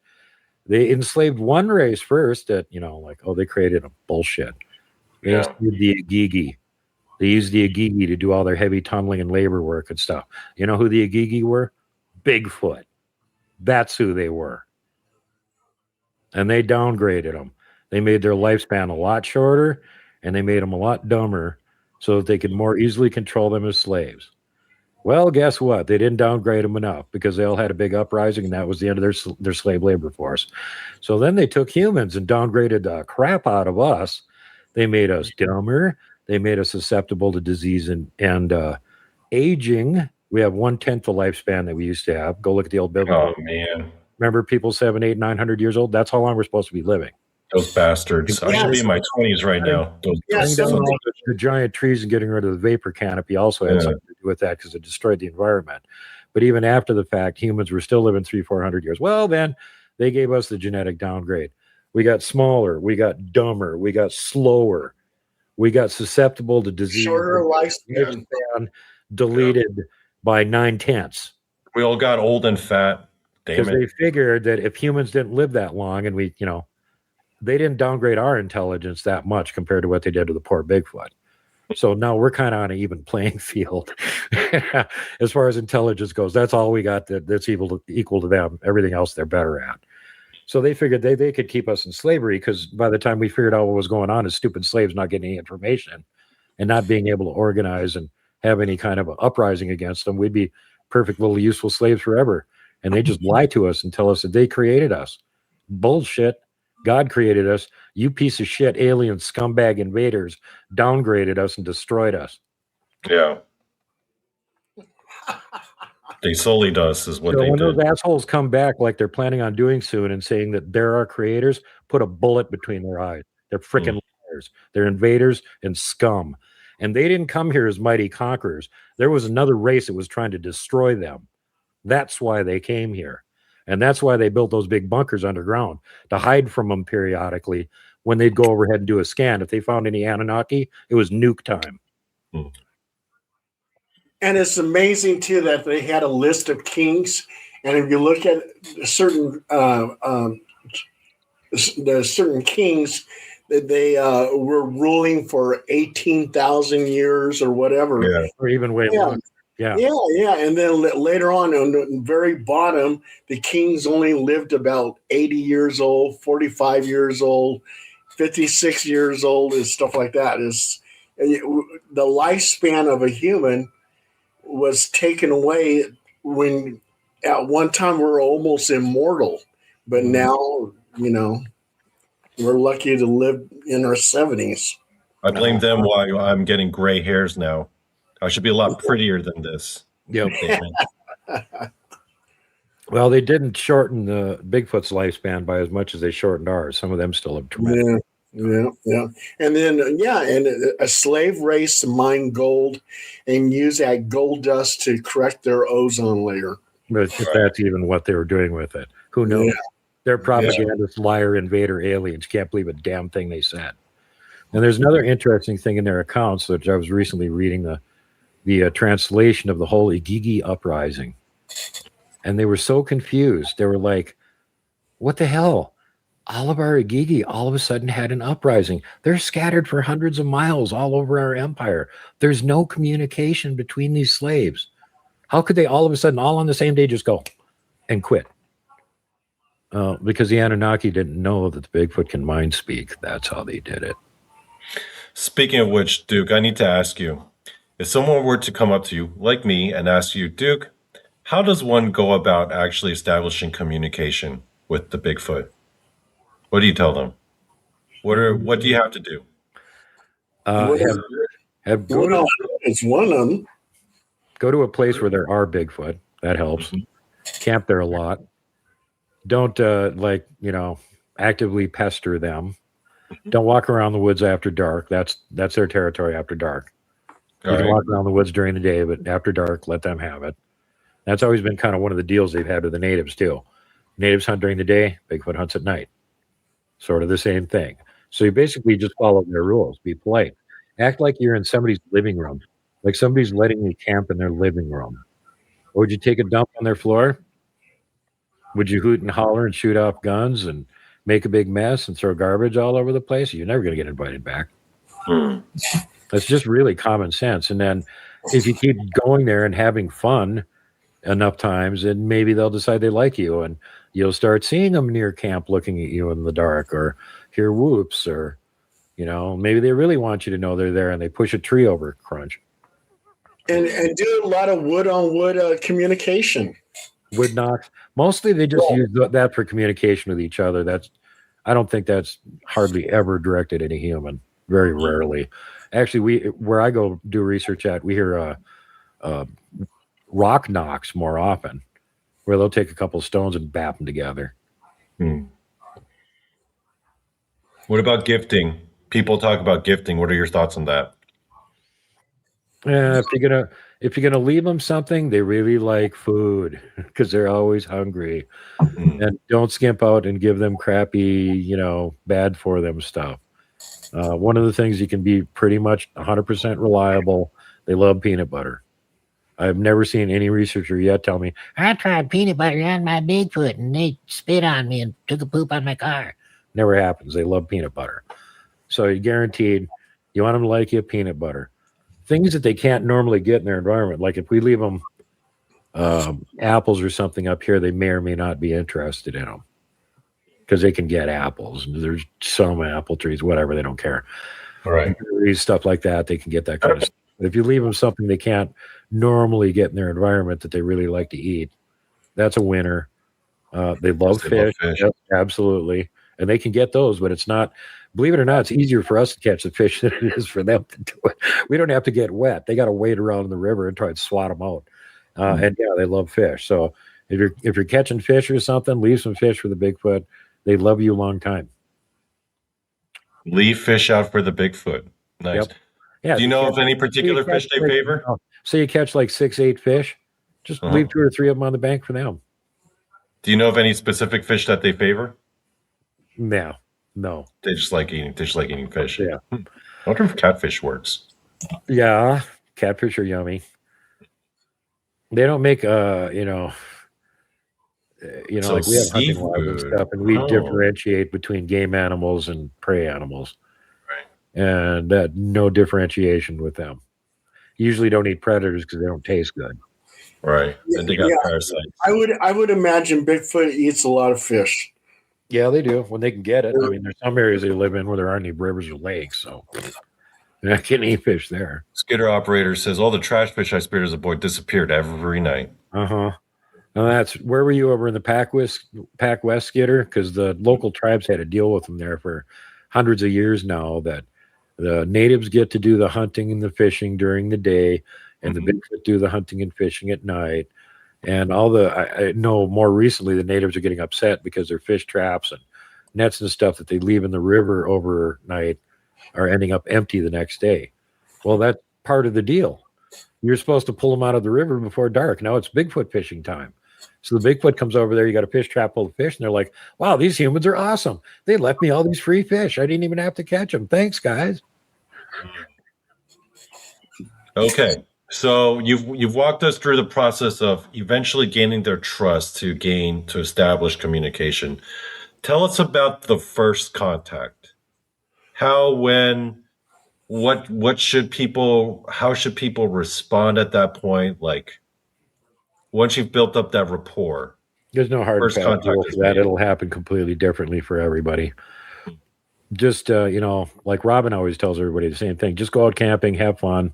They enslaved one race first that, they created a bullshit. They enslaved the Agigi. They used the Agigi to do all their heavy tunneling and labor work and stuff. You know who the Agigi were? Bigfoot. That's who they were. And they downgraded them. They made their lifespan a lot shorter, and they made them a lot dumber so that they could more easily control them as slaves. Well, guess what? They didn't downgrade them enough because they all had a big uprising, and that was the end of their slave labor force. So then they took humans and downgraded the crap out of us. They made us dumber. They made us susceptible to disease and aging. We have 1/10 the lifespan that we used to have. Go look at the old biblical. Oh, man. Remember people 700, 800, 900 years old? That's how long we're supposed to be living. Those bastards. I should be in my 20s right now. The giant trees and getting rid of the vapor canopy also had something to do with that because it destroyed the environment. But even after the fact, humans were still living 300-400 years. Well, then they gave us the genetic downgrade. We got smaller. We got dumber. We got slower. We got susceptible to disease. Shorter lifespan. Deleted by 9/10. We all got old and fat. Because they figured that if humans didn't live that long and they didn't downgrade our intelligence that much compared to what they did to the poor Bigfoot. So now we're kind of on an even playing field as far as intelligence goes. That's all we got that's equal to them. Everything else they're better at. So they figured they could keep us in slavery because by the time we figured out what was going on, as stupid slaves not getting any information and not being able to organize and have any kind of uprising against them, we'd be perfect little useful slaves forever. And they just lie to us and tell us that they created us. Bullshit. God created us. You piece of shit alien scumbag invaders downgraded us and destroyed us. Yeah. They sullied us is what they when did. Those assholes come back like they're planning on doing soon and saying that they're our creators, put a bullet between their eyes. They're freaking liars. They're invaders and scum. And they didn't come here as mighty conquerors. There was another race that was trying to destroy them. That's why they came here. And that's why they built those big bunkers underground to hide from them periodically when they'd go overhead and do a scan. If they found any Anunnaki, it was nuke time. And it's amazing, too, that they had a list of kings. And if you look at certain kings, that they were ruling for 18,000 years or whatever. Or even way longer. Yeah. And then later on the very bottom, the kings only lived about 80 years old, 45 years old, 56 years old, and stuff like that. The lifespan of a human was taken away when at one time we were almost immortal. But now, we're lucky to live in our 70s. I blame them why I'm getting gray hairs now. I should be a lot prettier than this. Yep. Well, they didn't shorten the Bigfoot's lifespan by as much as they shortened ours. Some of them still have tremendous. Yeah. And then, and a slave race mine gold and use that gold dust to correct their ozone layer. But if that's even what they were doing with it, who knows? Yeah. They're propagandist, liar, invader, aliens. Can't believe a damn thing they said. And there's another interesting thing in their accounts, which I was recently reading the translation of the whole Igigi uprising. And they were so confused. They were like, what the hell? All of our Igigi all of a sudden had an uprising. They're scattered for hundreds of miles all over our empire. There's no communication between these slaves. How could they all of a sudden, all on the same day, just go and quit? Because the Anunnaki didn't know that the Bigfoot can mind speak. That's how they did it. Speaking of which, Duke, I need to ask you, if someone were to come up to you, like me, and ask you, Duke, how does one go about actually establishing communication with the Bigfoot? What do you tell them? What do you have to do? It's one of them. Go to a place where there are Bigfoot. That helps. Camp there a lot. Don't actively pester them. Don't walk around the woods after dark. That's their territory after dark. You can walk around the woods during the day, but after dark, let them have it. That's always been kind of one of the deals they've had with the natives too. Natives hunt during the day, Bigfoot hunts at night. Sort of the same thing. So you basically just follow their rules. Be polite. Act like you're in somebody's living room, like somebody's letting you camp in their living room. Or would you take a dump on their floor? Would you hoot and holler and shoot off guns and make a big mess and throw garbage all over the place? You're never going to get invited back. That's just really common sense. And then if you keep going there and having fun enough times, then maybe they'll decide they like you, and you'll start seeing them near camp looking at you in the dark, or hear whoops, or maybe they really want you to know they're there and they push a tree over, crunch. And do a lot of wood on wood communication. Wood knocks. Mostly they just use that for communication with each other. I don't think that's hardly ever directed at a human. Very rarely. Actually, where I go do research at, we hear rock knocks more often, where they'll take a couple of stones and bap them together. What about gifting? People talk about gifting. What are your thoughts on that? If you're gonna leave them something, they really like food because they're always hungry. And don't skimp out and give them crappy, bad for them stuff. One of the things you can be pretty much 100% reliable. They love peanut butter. I've never seen any researcher yet tell me, I tried peanut butter on my Bigfoot and they spit on me and took a poop on my car. Never happens. They love peanut butter. So you're guaranteed you want them to like you, peanut butter. Things that they can't normally get in their environment. Like if we leave them apples or something up here, they may or may not be interested in them because they can get apples. There's some apple trees, whatever, they don't care. All right. Stuff like that, they can get that kind of stuff. But if you leave them something they can't normally get in their environment that they really like to eat, that's a winner. They love fish. Yep, absolutely. And they can get those, but it's not, believe it or not, it's easier for us to catch the fish than it is for them to do it. We don't have to get wet. They got to wade around in the river and try to swat them out. And yeah, they love fish. So if you're catching fish or something, leave some fish for the Bigfoot. They love you a long time. Leave fish out for the Bigfoot. Nice. Yep. Yeah, do you know of any particular fish they favor? So you catch like 6-8 fish, just leave 2 or 3 of them on the bank for them. Do you know of any specific fish that they favor? No. They just like eating fish. Yeah. I wonder if catfish works. Yeah, catfish are yummy. They don't make like we have hunting laws and stuff, and we differentiate between game animals and prey animals. Right. And no differentiation with them. You usually don't eat predators because they don't taste good. Right. And they got parasites. I would imagine Bigfoot eats a lot of fish. Yeah, they do when they can get it. I mean, there's some areas they live in where there aren't any rivers or lakes, so they're not getting any fish there. Skidder operator says all the trash fish I speared as a boy disappeared every night. Now that's where were you over in the Pac West Skidder? Because the local tribes had to deal with them there for hundreds of years now. That the natives get to do the hunting and the fishing during the day, and the Bigfoot do the hunting and fishing at night. And I know more recently the natives are getting upset because their fish traps and nets and stuff that they leave in the river overnight are ending up empty the next day. Well, that's part of the deal. You're supposed to pull them out of the river before dark. Now it's Bigfoot fishing time. So the Bigfoot comes over there, you got a fish trap full of fish, and they're like, wow, these humans are awesome. They left me all these free fish. I didn't even have to catch them. Thanks, guys. Okay. So you've walked us through the process of eventually gaining their trust to establish communication. Tell us about the first contact. How, when, what should people, how should people respond at that point? Like once you've built up that rapport. There's no hard and First fast contact rule is for that. made. It'll happen completely differently for everybody. Just, like Robin always tells everybody the same thing. Just go out camping, have fun,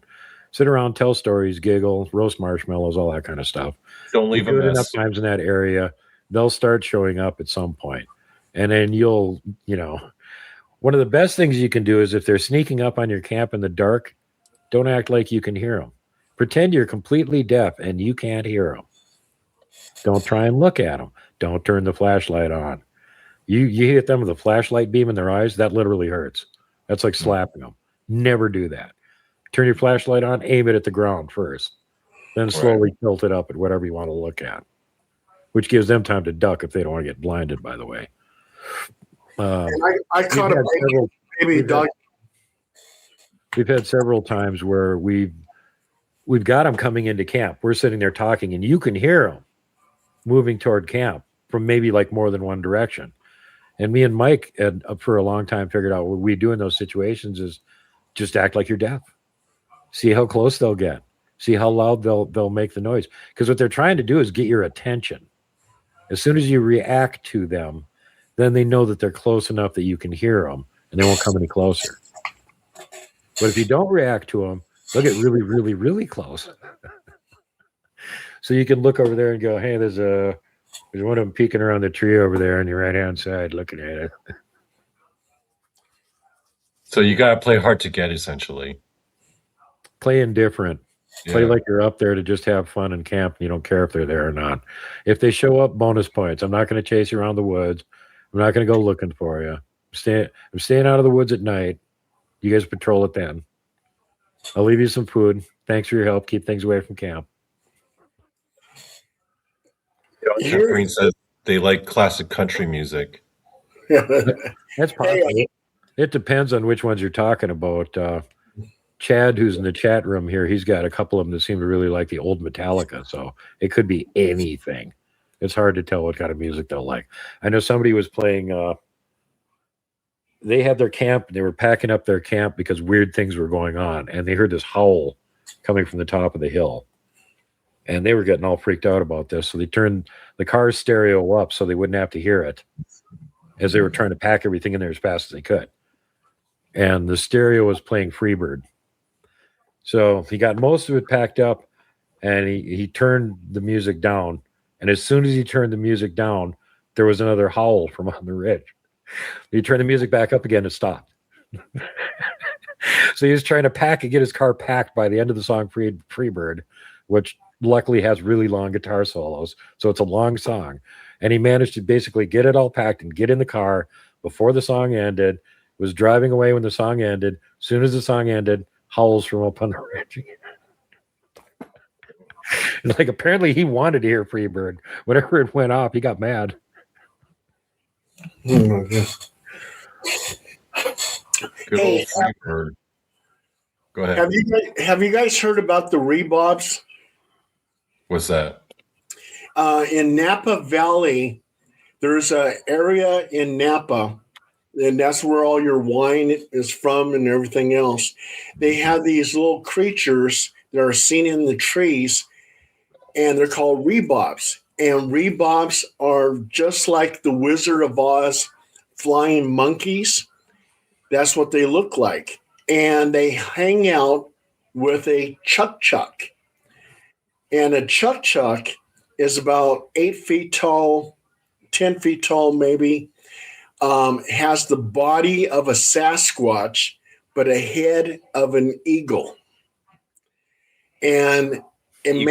sit around, tell stories, giggle, roast marshmallows, all that kind of stuff. Don't leave a do it enough mess. times in that area, they'll start showing up at some point. And then one of the best things you can do is if they're sneaking up on your camp in the dark, don't act like you can hear them. Pretend you're completely deaf and you can't hear them. Don't try and look at them. Don't turn the flashlight on. You hit them with a flashlight beam in their eyes, that literally hurts. That's like slapping them. Never do that. Turn your flashlight on, aim it at the ground first. Then slowly tilt it up at whatever you want to look at, which gives them time to duck if they don't want to get blinded, by the way. I caught a baby dog. We've had several times where we've got them coming into camp. We're sitting there talking, and you can hear them moving toward camp from maybe like more than one direction. And me and Mike had, for a long time, figured out what we do in those situations is just act like you're deaf. See how close they'll get. See how loud they'll make the noise. Because what they're trying to do is get your attention. As soon as you react to them, then they know that they're close enough that you can hear them, and they won't come any closer. But if you don't react to them, they'll get really, really, really close. So you can look over there and go, hey, there's one of them peeking around the tree over there on your right-hand side looking at it. So you got to play hard to get, essentially. Play indifferent. Yeah. Play like you're up there to just have fun and camp. And you don't care if they're there or not. If they show up, bonus points. I'm not going to chase you around the woods. I'm not going to go looking for you. I'm staying out of the woods at night. You guys patrol it then. I'll leave you some food. Thanks for your help. Keep things away from camp. Green says they like classic country music. That's possible. It depends on which ones you're talking about. Chad, who's in the chat room here, he's got a couple of them that seem to really like the old Metallica. So it could be anything. It's hard to tell what kind of music they'll like. I know somebody was playing. They had their camp. They were packing up their camp because weird things were going on, and they heard this howl coming from the top of the hill. And they were getting all freaked out about this. So they turned the car's stereo up so they wouldn't have to hear it as they were trying to pack everything in there as fast as they could. And the stereo was playing Freebird. So he got most of it packed up, and he turned the music down. And as soon as he turned the music down, there was another howl from on the ridge. He turned the music back up again and stopped. So he was trying to get his car packed by the end of the song Freebird, which luckily has really long guitar solos. So it's a long song. And he managed to basically get it all packed and get in the car before the song ended, was driving away when the song ended. As soon as the song ended, howls from up on the ridge. Like apparently he wanted to hear Freebird. Whenever it went off, he got mad. Oh my God. Good old Freebird. Go ahead. Have you guys heard about the rebobs? What's that? In Napa Valley, there's an area in Napa, and that's where all your wine is from and everything else. They have these little creatures that are seen in the trees, and they're called rebobs. And rebobs are just like the Wizard of Oz flying monkeys. That's what they look like. And they hang out with a chuck-chuck. And a chuck-chuck is about 8 feet tall, 10 feet tall maybe, has the body of a Sasquatch, but a head of an eagle. And it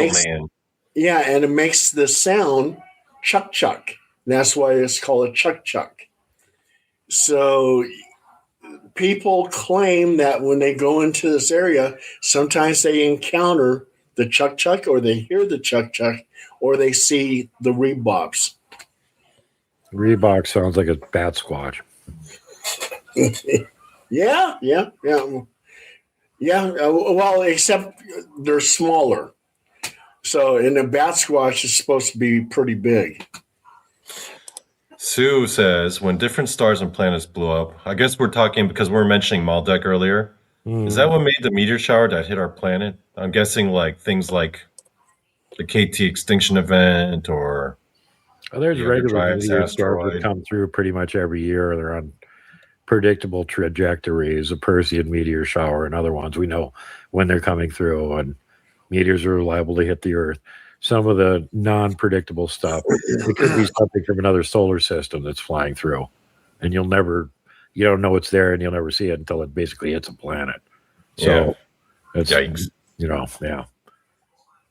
makes the sound chuck-chuck. That's why it's called a chuck-chuck. So people claim that when they go into this area, sometimes they encounter the chuck-chuck, or they hear the chuck-chuck, or they see the rebobs. Reebok sounds like a bat squatch. Yeah. Yeah, well, except they're smaller. So, and a bat squash is supposed to be pretty big. Sue says, when different stars and planets blew up, I guess we're talking because we were mentioning Maldek earlier. Is that what made the meteor shower that hit our planet? I'm guessing like things like the KT extinction event or there's the regular Dryas meteor showers that asteroid. come through pretty much every year. They're on predictable trajectories. A Perseid meteor shower and other ones we know when they're coming through, and meteors are liable to hit the Earth. Some of the non-predictable stuff, it could be something from another solar system that's flying through, and you don't know it's there, and you'll never see it until it basically hits a planet. So it's, Yikes. yeah.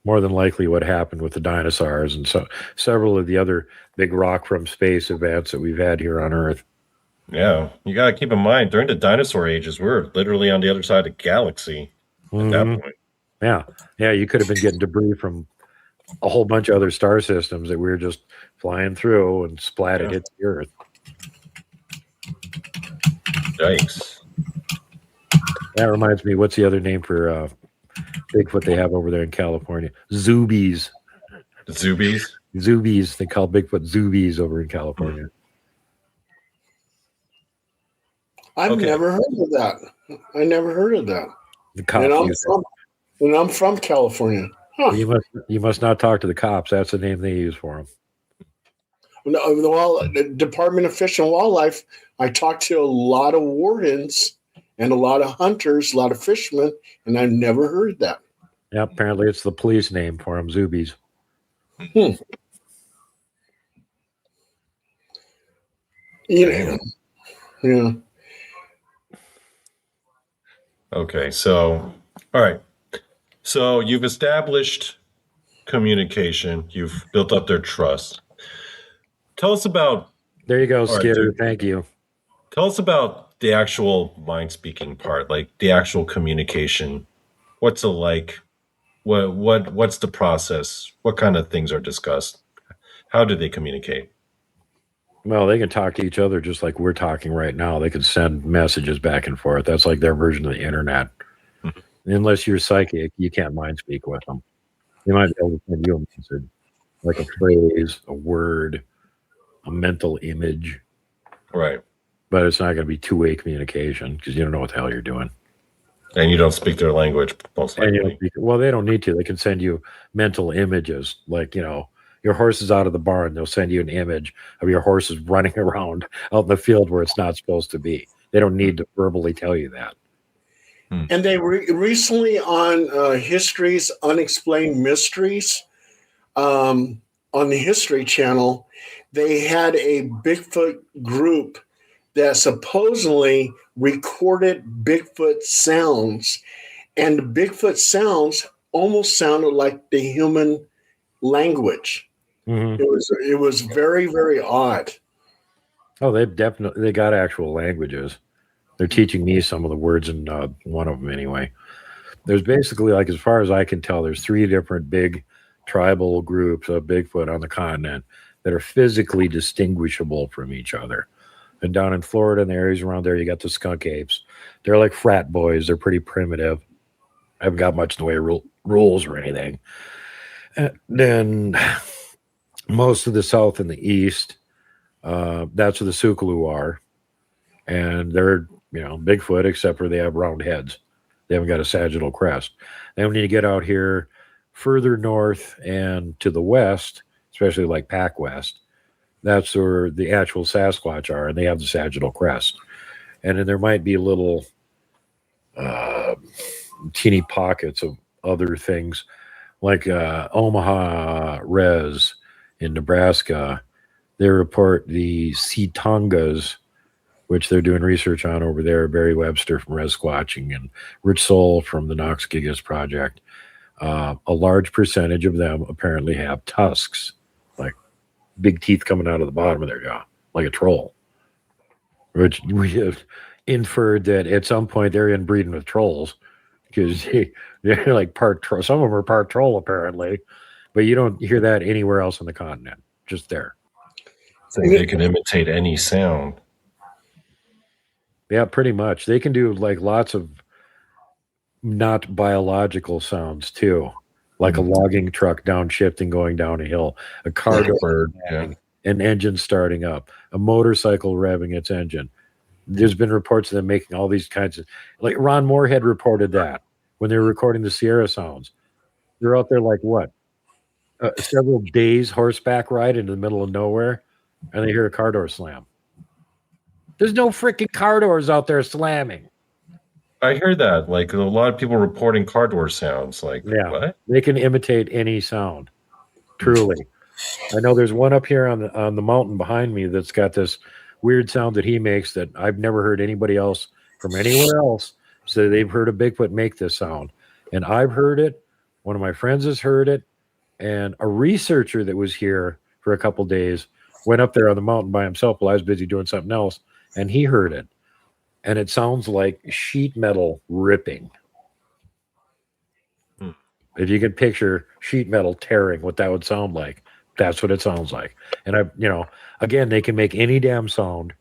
More than likely what happened with the dinosaurs and so several of the other big rock from space events that we've had here on Earth. Yeah, you got to keep in mind, during the dinosaur ages, we're literally on the other side of the galaxy at that point. Yeah, you could have been getting debris from a whole bunch of other star systems that we were just flying through and splatted hit the Earth. Yikes. That reminds me, what's the other name for Bigfoot they have over there in California? Zoobies. Zoobies? Zoobies. They call Bigfoot Zoobies over in California. I've never heard of that. I never heard of that. The cops and I'm from California. Huh. You must not talk to the cops. That's the name they use for them. Well, the Department of Fish and Wildlife, I talked to a lot of wardens and a lot of hunters, a lot of fishermen, and I've never heard that. Yeah, apparently it's the police name for them, Zoobies. Yeah. Okay, so, all right. So you've established communication. You've built up their trust. Tell us about... There you go, Skidder. Thank you. Tell us about the actual mind-speaking part, like the actual communication. What's it like? What's the process? What kind of things are discussed? How do they communicate? Well, they can talk to each other just like we're talking right now. They can send messages back and forth. That's like their version of the internet. Unless you're psychic, you can't mind speak with them. They might be able to send you a message, like a phrase, a word, a mental image. Right. But it's not going to be two-way communication because you don't know what the hell you're doing. And you don't speak their language, most likely. Well, they don't need to. They can send you mental images. Like, your horse is out of the barn. They'll send you an image of your horses running around out in the field where it's not supposed to be. They don't need to verbally tell you that. And they recently on History's Unexplained Mysteries, on the History Channel, they had a Bigfoot group that supposedly recorded Bigfoot sounds, and the Bigfoot sounds almost sounded like the human language. It was very, very odd. Oh, they got actual languages. They're teaching me some of the words in one of them anyway. There's basically, like, as far as I can tell, there's 3 different big tribal groups of Bigfoot on the continent that are physically distinguishable from each other. And down in Florida and the areas around there, you got the skunk apes. They're like frat boys. They're pretty primitive. I haven't got much in the way of rules or anything. And then most of the south and the east, that's where the Sukulu are. And they're, Bigfoot, except for they have round heads. They haven't got a sagittal crest. Then when you get out here further north and to the west, especially like Pac West, that's where the actual Sasquatch are, and they have the sagittal crest. And then there might be little teeny pockets of other things, like Omaha Res in Nebraska. They report the Sea Tongas, which they're doing research on over there. Barry Webster from Res Squatching and Rich Soul from the Knox Gigas Project. A large percentage of them apparently have tusks, like big teeth coming out of the bottom of their jaw, like a troll. Which we have inferred that at some point they're inbreeding with trolls, because they're like part troll. Some of them are part troll apparently, but you don't hear that anywhere else on the continent, just there. So they can imitate any sound. Yeah, pretty much. They can do like lots of not biological sounds too, like a logging truck downshifting going down a hill, a car bird, an engine starting up, a motorcycle revving its engine. There's been reports of them making all these kinds of, like Ron Moorhead reported that when they were recording the Sierra sounds. They're out there like what? Several days horseback ride into the middle of nowhere, and they hear a car door slam. There's no freaking car doors out there slamming. I hear that. Like a lot of people reporting car door sounds. Like, what? They can imitate any sound. Truly. I know there's one up here on the mountain behind me that's got this weird sound that he makes that I've never heard anybody else from anywhere else say they've heard a Bigfoot make this sound. And I've heard it. One of my friends has heard it. And a researcher that was here for a couple days went up there on the mountain by himself while I was busy doing something else, and he heard it. And it sounds like sheet metal ripping. If you can picture sheet metal tearing, what that would sound like, that's what it sounds like. And again, they can make any damn sound.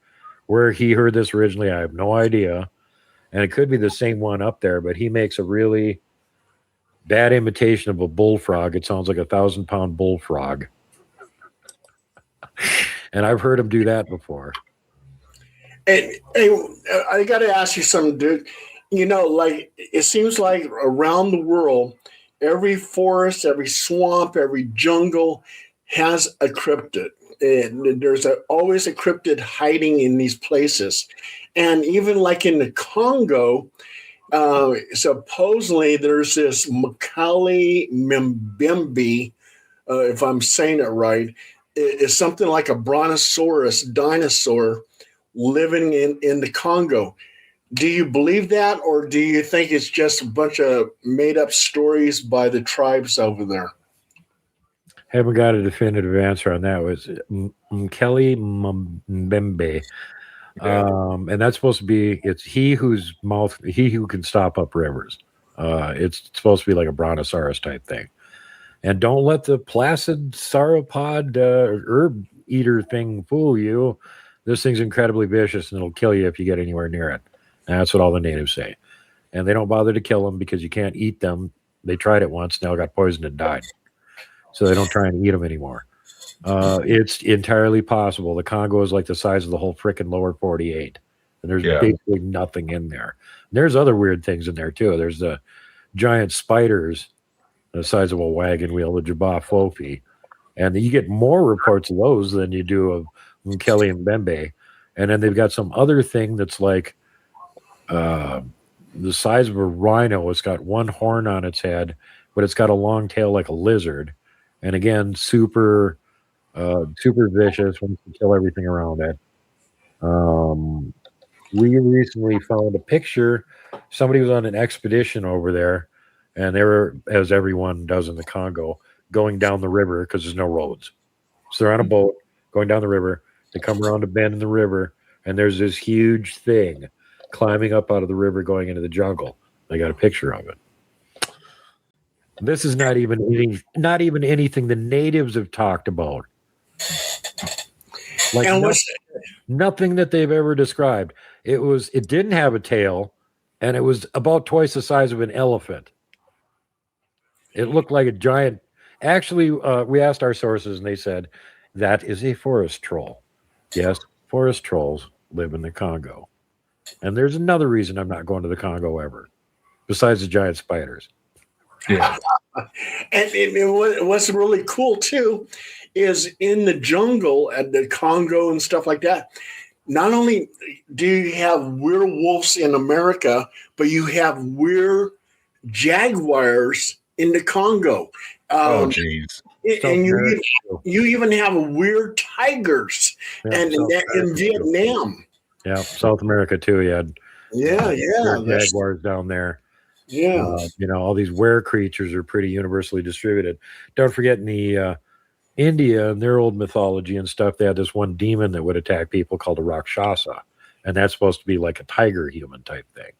Where he heard this originally, I have no idea. And it could be the same one up there, but he makes a really bad imitation of a bullfrog. It sounds like a 1,000-pound bullfrog. And I've heard him do that before. Hey, I got to ask you something, dude. Like it seems like around the world, every forest, every swamp, every jungle has a cryptid. And there's always a cryptid hiding in these places. And even like in the Congo, supposedly there's this Makali Mbembe, if I'm saying it right, is something like a brontosaurus dinosaur living in the Congo. Do you believe that, or do you think it's just a bunch of made-up stories by the tribes over there? Haven't got a definitive answer on that. It was Kelly Mbembe. And that's supposed to be, it's he who can stop up rivers. It's supposed to be like a brontosaurus type thing. And don't let the placid sauropod herb eater thing fool you. This thing's incredibly vicious and it'll kill you if you get anywhere near it. And that's what all the natives say. And they don't bother to kill them because you can't eat them. They tried it once, now got poisoned and died. So they don't try and eat them anymore. It's entirely possible. The Congo is like the size of the whole frickin' lower 48. And there's basically nothing in there. And there's other weird things in there too. There's the giant spiders the size of a wagon wheel, the Jabba Fofi. And you get more reports of those than you do of Kelly and Mbembe. And then they've got some other thing that's like the size of a rhino. It's got one horn on its head, but it's got a long tail like a lizard. And again, super vicious, wants to kill everything around it. We recently found a picture. Somebody was on an expedition over there, and they were, as everyone does in the Congo, going down the river because there's no roads. So they're on a boat going down the river. They come around a bend in the river, and there's this huge thing climbing up out of the river going into the jungle. They got a picture of it. This is not even anything the natives have talked about. Like nothing that they've ever described. It didn't have a tail, and it was about twice the size of an elephant. It looked like a giant. Actually, we asked our sources, and they said that is a forest troll. Yes, forest trolls live in the Congo. And there's another reason I'm not going to the Congo ever, besides the giant spiders. Yeah. And what's really cool too is in the jungle at the Congo and stuff like that, not only do you have werewolves in America, but you have weird jaguars in the Congo. Oh, geez. And you even have weird tigers in Vietnam. Yeah, South America too. You had jaguars down there. Yeah. All these were creatures are pretty universally distributed. Don't forget in the India and their old mythology and stuff, they had this one demon that would attack people called a Rakshasa. And that's supposed to be like a tiger human type thing.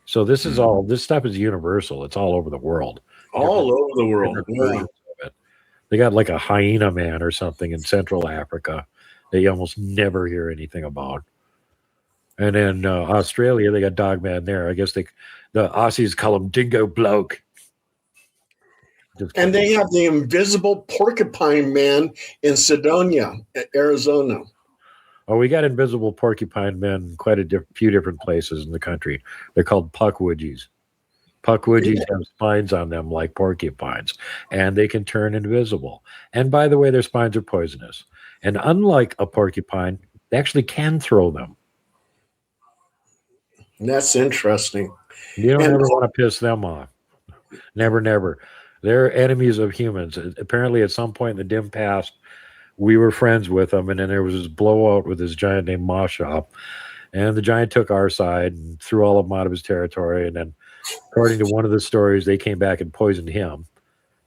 So this is this stuff is universal. It's all over the world. All over the world. Yeah. They got like a hyena man or something in Central Africa that you almost never hear anything about. And in Australia, they got Dogman there. I guess The Aussies call him Dingo Bloke. And they have the invisible porcupine man in Sedona, Arizona. Oh, we got invisible porcupine men in quite a few different places in the country. They're called puckwudgies. Puckwudgies have spines on them like porcupines, and they can turn invisible. And by the way, their spines are poisonous. And unlike a porcupine, they actually can throw them. That's interesting. You don't ever want to piss them off. Never, never. They're enemies of humans. Apparently, at some point in the dim past, we were friends with them, and then there was this blowout with this giant named Mashop, and the giant took our side and threw all of them out of his territory, and then, according to one of the stories, they came back and poisoned him,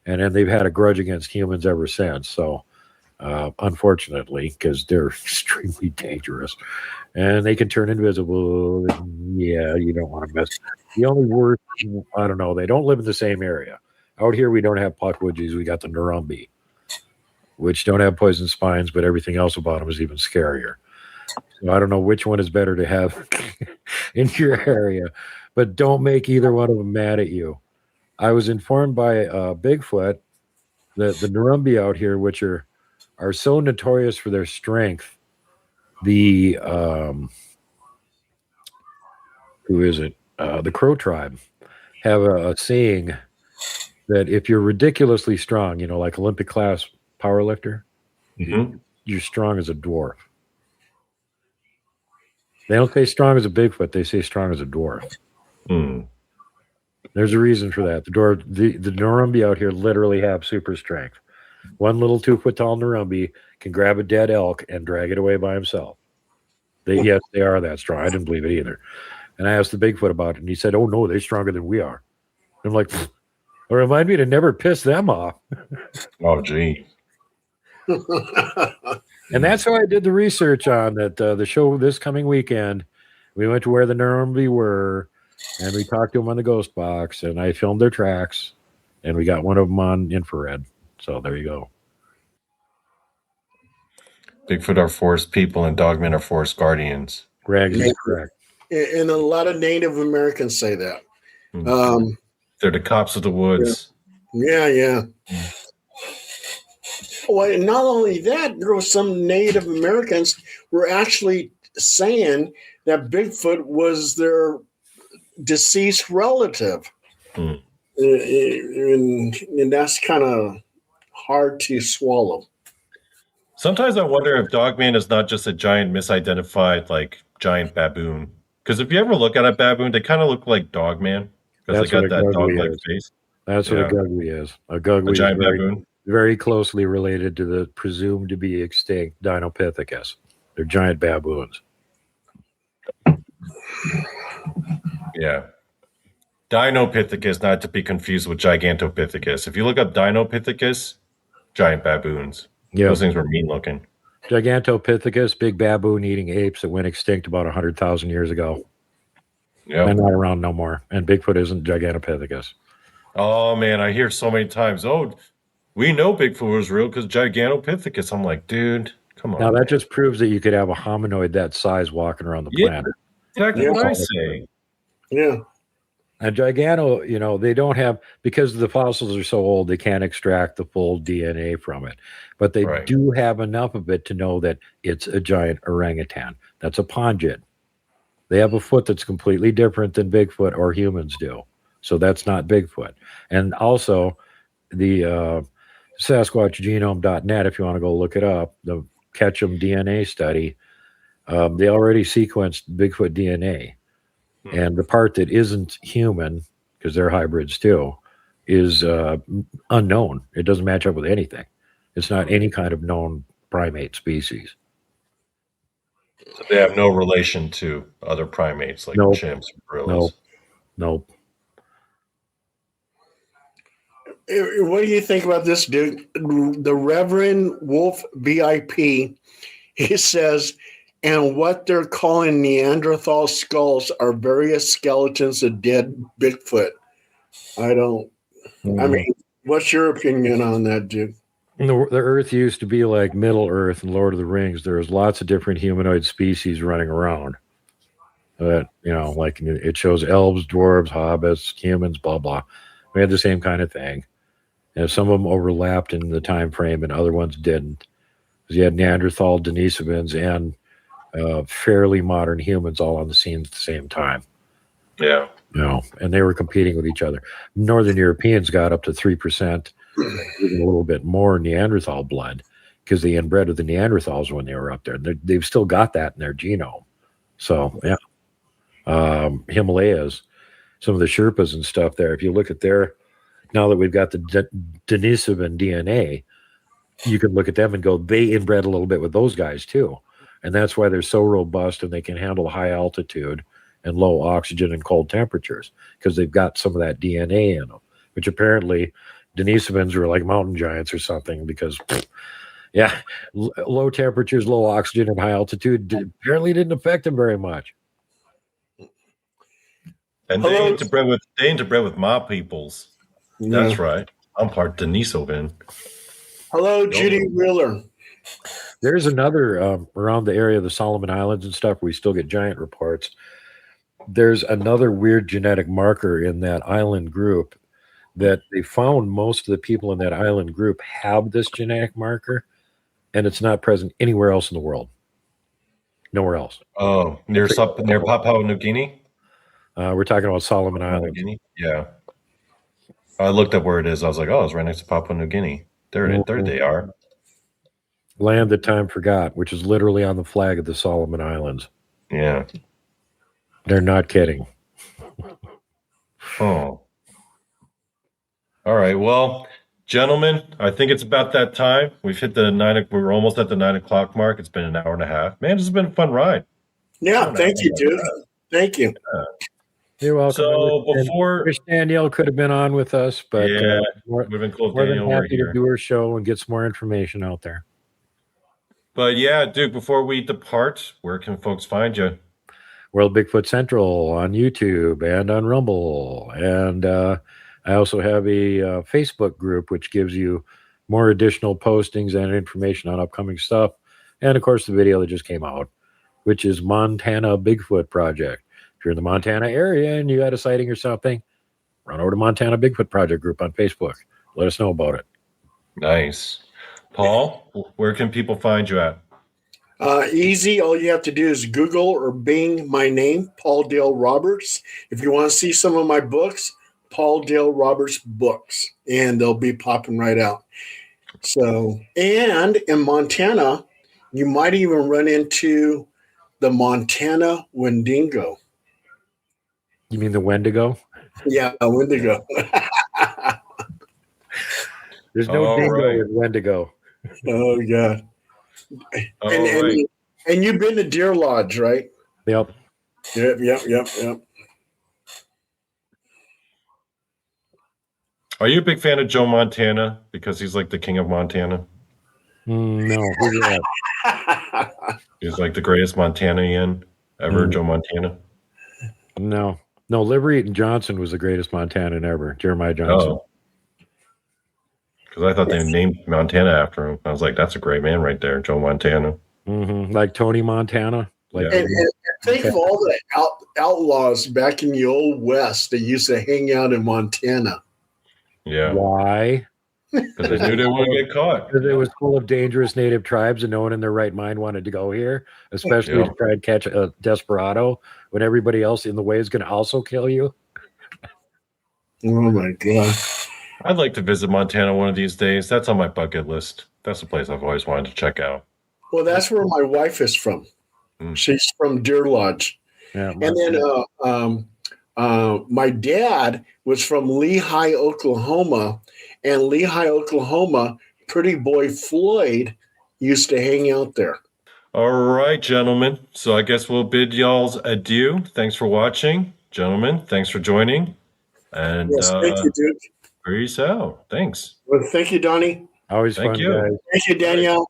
and then they've had a grudge against humans ever since. So, unfortunately, because they're extremely dangerous, and they can turn invisible, and yeah, you don't want to mess. The only word, I don't know, they don't live in the same area. Out here, we don't have puckwudgies. We got the Nurumbi, which don't have poison spines, but everything else about them is even scarier. So I don't know which one is better to have in your area, but don't make either one of them mad at you. I was informed by Bigfoot that the Nurumbi out here, which are so notorious for their strength, the who is it? The Crow tribe have a saying that if you're ridiculously strong, like Olympic class powerlifter, you're strong as a dwarf. They don't say strong as a Bigfoot; they say strong as a dwarf. There's a reason for that. The Nurumbi out here literally have super strength. One little 2-foot tall Nurumbi can grab a dead elk and drag it away by himself. Yes, they are that strong. I didn't believe it either. And I asked the Bigfoot about it, and he said, "Oh no, they're stronger than we are." I'm like, well, remind me to never piss them off. Oh, gee. And that's how I did the research on that. The show this coming weekend, we went to where the Nurumbi were, and we talked to them on the ghost box, and I filmed their tracks, and we got one of them on infrared. So there you go. Bigfoot are forest people, and Dogmen are forest guardians. Rags is correct. And a lot of Native Americans say that. They're the cops of the woods. Yeah. Well, and not only that, there were some Native Americans were actually saying that Bigfoot was their deceased relative. And that's kind of hard to swallow. Sometimes I wonder if Dogman is not just a giant misidentified, giant baboon. Because if you ever look at a baboon, they kind of look like Dogman. Because they got that dog-like face. That's what a gugly is. A gugly is giant baboon. Very closely related to the presumed to be extinct Dinopithecus. They're giant baboons. Yeah. Dinopithecus, not to be confused with Gigantopithecus. If you look up Dinopithecus, giant baboons. Yeah. Those things were mean looking. Gigantopithecus, big baboon eating apes that went extinct about 100,000 years ago. Yeah. They're not around no more. And Bigfoot isn't Gigantopithecus. Oh, man, I hear so many times, we know Bigfoot was real because Gigantopithecus. I'm like, dude, come on. Now, that just proves that you could have a hominoid that size walking around the planet. Exactly what I say. Yeah. And Gigano, they don't have, because the fossils are so old, they can't extract the full DNA from it. But they do have enough of it to know that it's a giant orangutan. That's a pongid. They have a foot that's completely different than Bigfoot or humans do. So that's not Bigfoot. And also, the SasquatchGenome.net, if you want to go look it up, the Ketchum DNA study, they already sequenced Bigfoot DNA. And the part that isn't human, because they're hybrids too, is unknown. It doesn't match up with anything. It's not any kind of known primate species. So they have no relation to other primates like chimps or gorillas. Nope. What do you think about this, dude? The Reverend Wolf VIP, he says, and what they're calling Neanderthal skulls are various skeletons of dead Bigfoot. I mean, what's your opinion on that, dude? The Earth used to be like Middle Earth and Lord of the Rings. There was lots of different humanoid species running around. That, like it shows elves, dwarves, hobbits, humans, blah blah. We had the same kind of thing. And some of them overlapped in the time frame, and other ones didn't. Because you had Neanderthal, Denisovans, and fairly modern humans all on the scene at the same time. Yeah. And they were competing with each other. Northern Europeans got up to 3%, even a little bit more Neanderthal blood, because they inbred with the Neanderthals when they were up there. They've still got that in their genome. So, yeah. Himalayas, some of the Sherpas and stuff there, if you look at now that we've got the Denisovan DNA, you can look at them and go, they inbred a little bit with those guys too. And that's why they're so robust and they can handle high altitude and low oxygen and cold temperatures, because they've got some of that DNA in them, which apparently Denisovans were like mountain giants or something, because low temperatures, low oxygen, and high altitude apparently didn't affect them very much. And they interbred with my peoples. Yeah. That's right. I'm part Denisovan. Hello, Judy Wheeler. There's another around the area of the Solomon Islands and stuff where we still get giant reports. There's another weird genetic marker in that island group that they found most of the people in that island group have this genetic marker, and it's not present anywhere else in the world. Nowhere else. Oh, near Papua New Guinea? We're talking about Solomon Islands. Yeah. I looked up where it is. I was like, oh, it's right next to Papua New Guinea. There they are. Land that time forgot, which is literally on the flag of the Solomon Islands. Yeah. They're not kidding. Oh. All right. Well, gentlemen, I think it's about that time. We've hit we're almost at the 9 o'clock mark. It's been an hour and a half. Man, this has been a fun ride. Yeah, thank you, dude. Thank you. Yeah. You're welcome. So wish Danielle could have been on with us, but we've been cool more than Danielle happy to do her show and get some more information out there. But yeah, Duke, before we depart, where can folks find you? World Bigfoot Central on YouTube and on Rumble. And I also have a Facebook group, which gives you more additional postings and information on upcoming stuff. And of course, the video that just came out, which is Montana Bigfoot Project. If you're in the Montana area and you had a sighting or something, run over to Montana Bigfoot Project group on Facebook. Let us know about it. Nice. Paul, where can people find you at? Easy. All you have to do is Google or Bing my name, Paul Dale Roberts. If you want to see some of my books, Paul Dale Roberts books, and they'll be popping right out. So, and in Montana, you might even run into the Montana Wendigo. You mean the Wendigo? Yeah, Wendigo. There's no dingo with Wendigo. Oh, God. And you've been to Deer Lodge, right? Yep. Yep. Are you a big fan of Joe Montana because he's like the king of Montana? No. Who's that? He's like the greatest Montanian ever, Joe Montana. No, Liberty and Johnson was the greatest Montanan ever, Jeremiah Johnson. Oh. Because I thought they named Montana after him. I was like, that's a great man right there, Joe Montana. Mm-hmm. Like Tony Montana. Like, and think of all the outlaws back in the old West that used to hang out in Montana. Yeah. Why? Because they knew they wouldn't get caught. Because it was full of dangerous native tribes and no one in their right mind wanted to go here, especially to try and catch a desperado when everybody else in the way is going to also kill you. Oh, my God. I'd like to visit Montana one of these days. That's on my bucket list. That's a place I've always wanted to check out. Well, that's where my wife is from. She's from Deer Lodge. Yeah, and then my dad was from Lehigh, Oklahoma. And Lehigh, Oklahoma, Pretty Boy Floyd used to hang out there. All right, gentlemen. So I guess we'll bid y'all's adieu. Thanks for watching. Gentlemen, thanks for joining. And yes, thank you, Duke. Peace out. Thanks. Well, thank you, Donnie. Always fun, guys. Thank you, Danielle.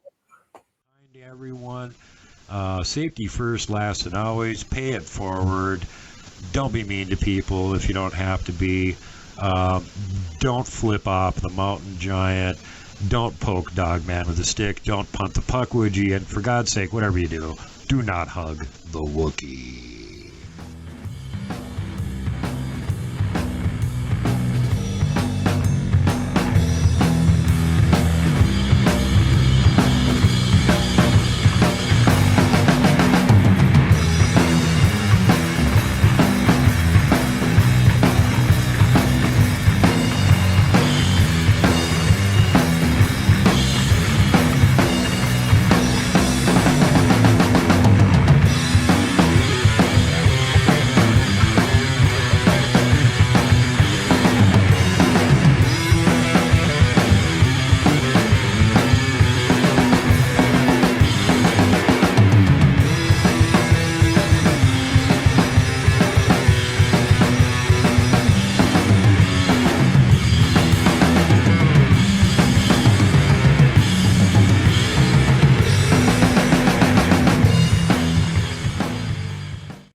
Everyone, safety first, last, and always. Pay it forward. Don't be mean to people if you don't have to be. Don't flip off the mountain giant. Don't poke Dogman with a stick. Don't punt the puck, would you? And for God's sake, whatever you do, do not hug the Wookiee.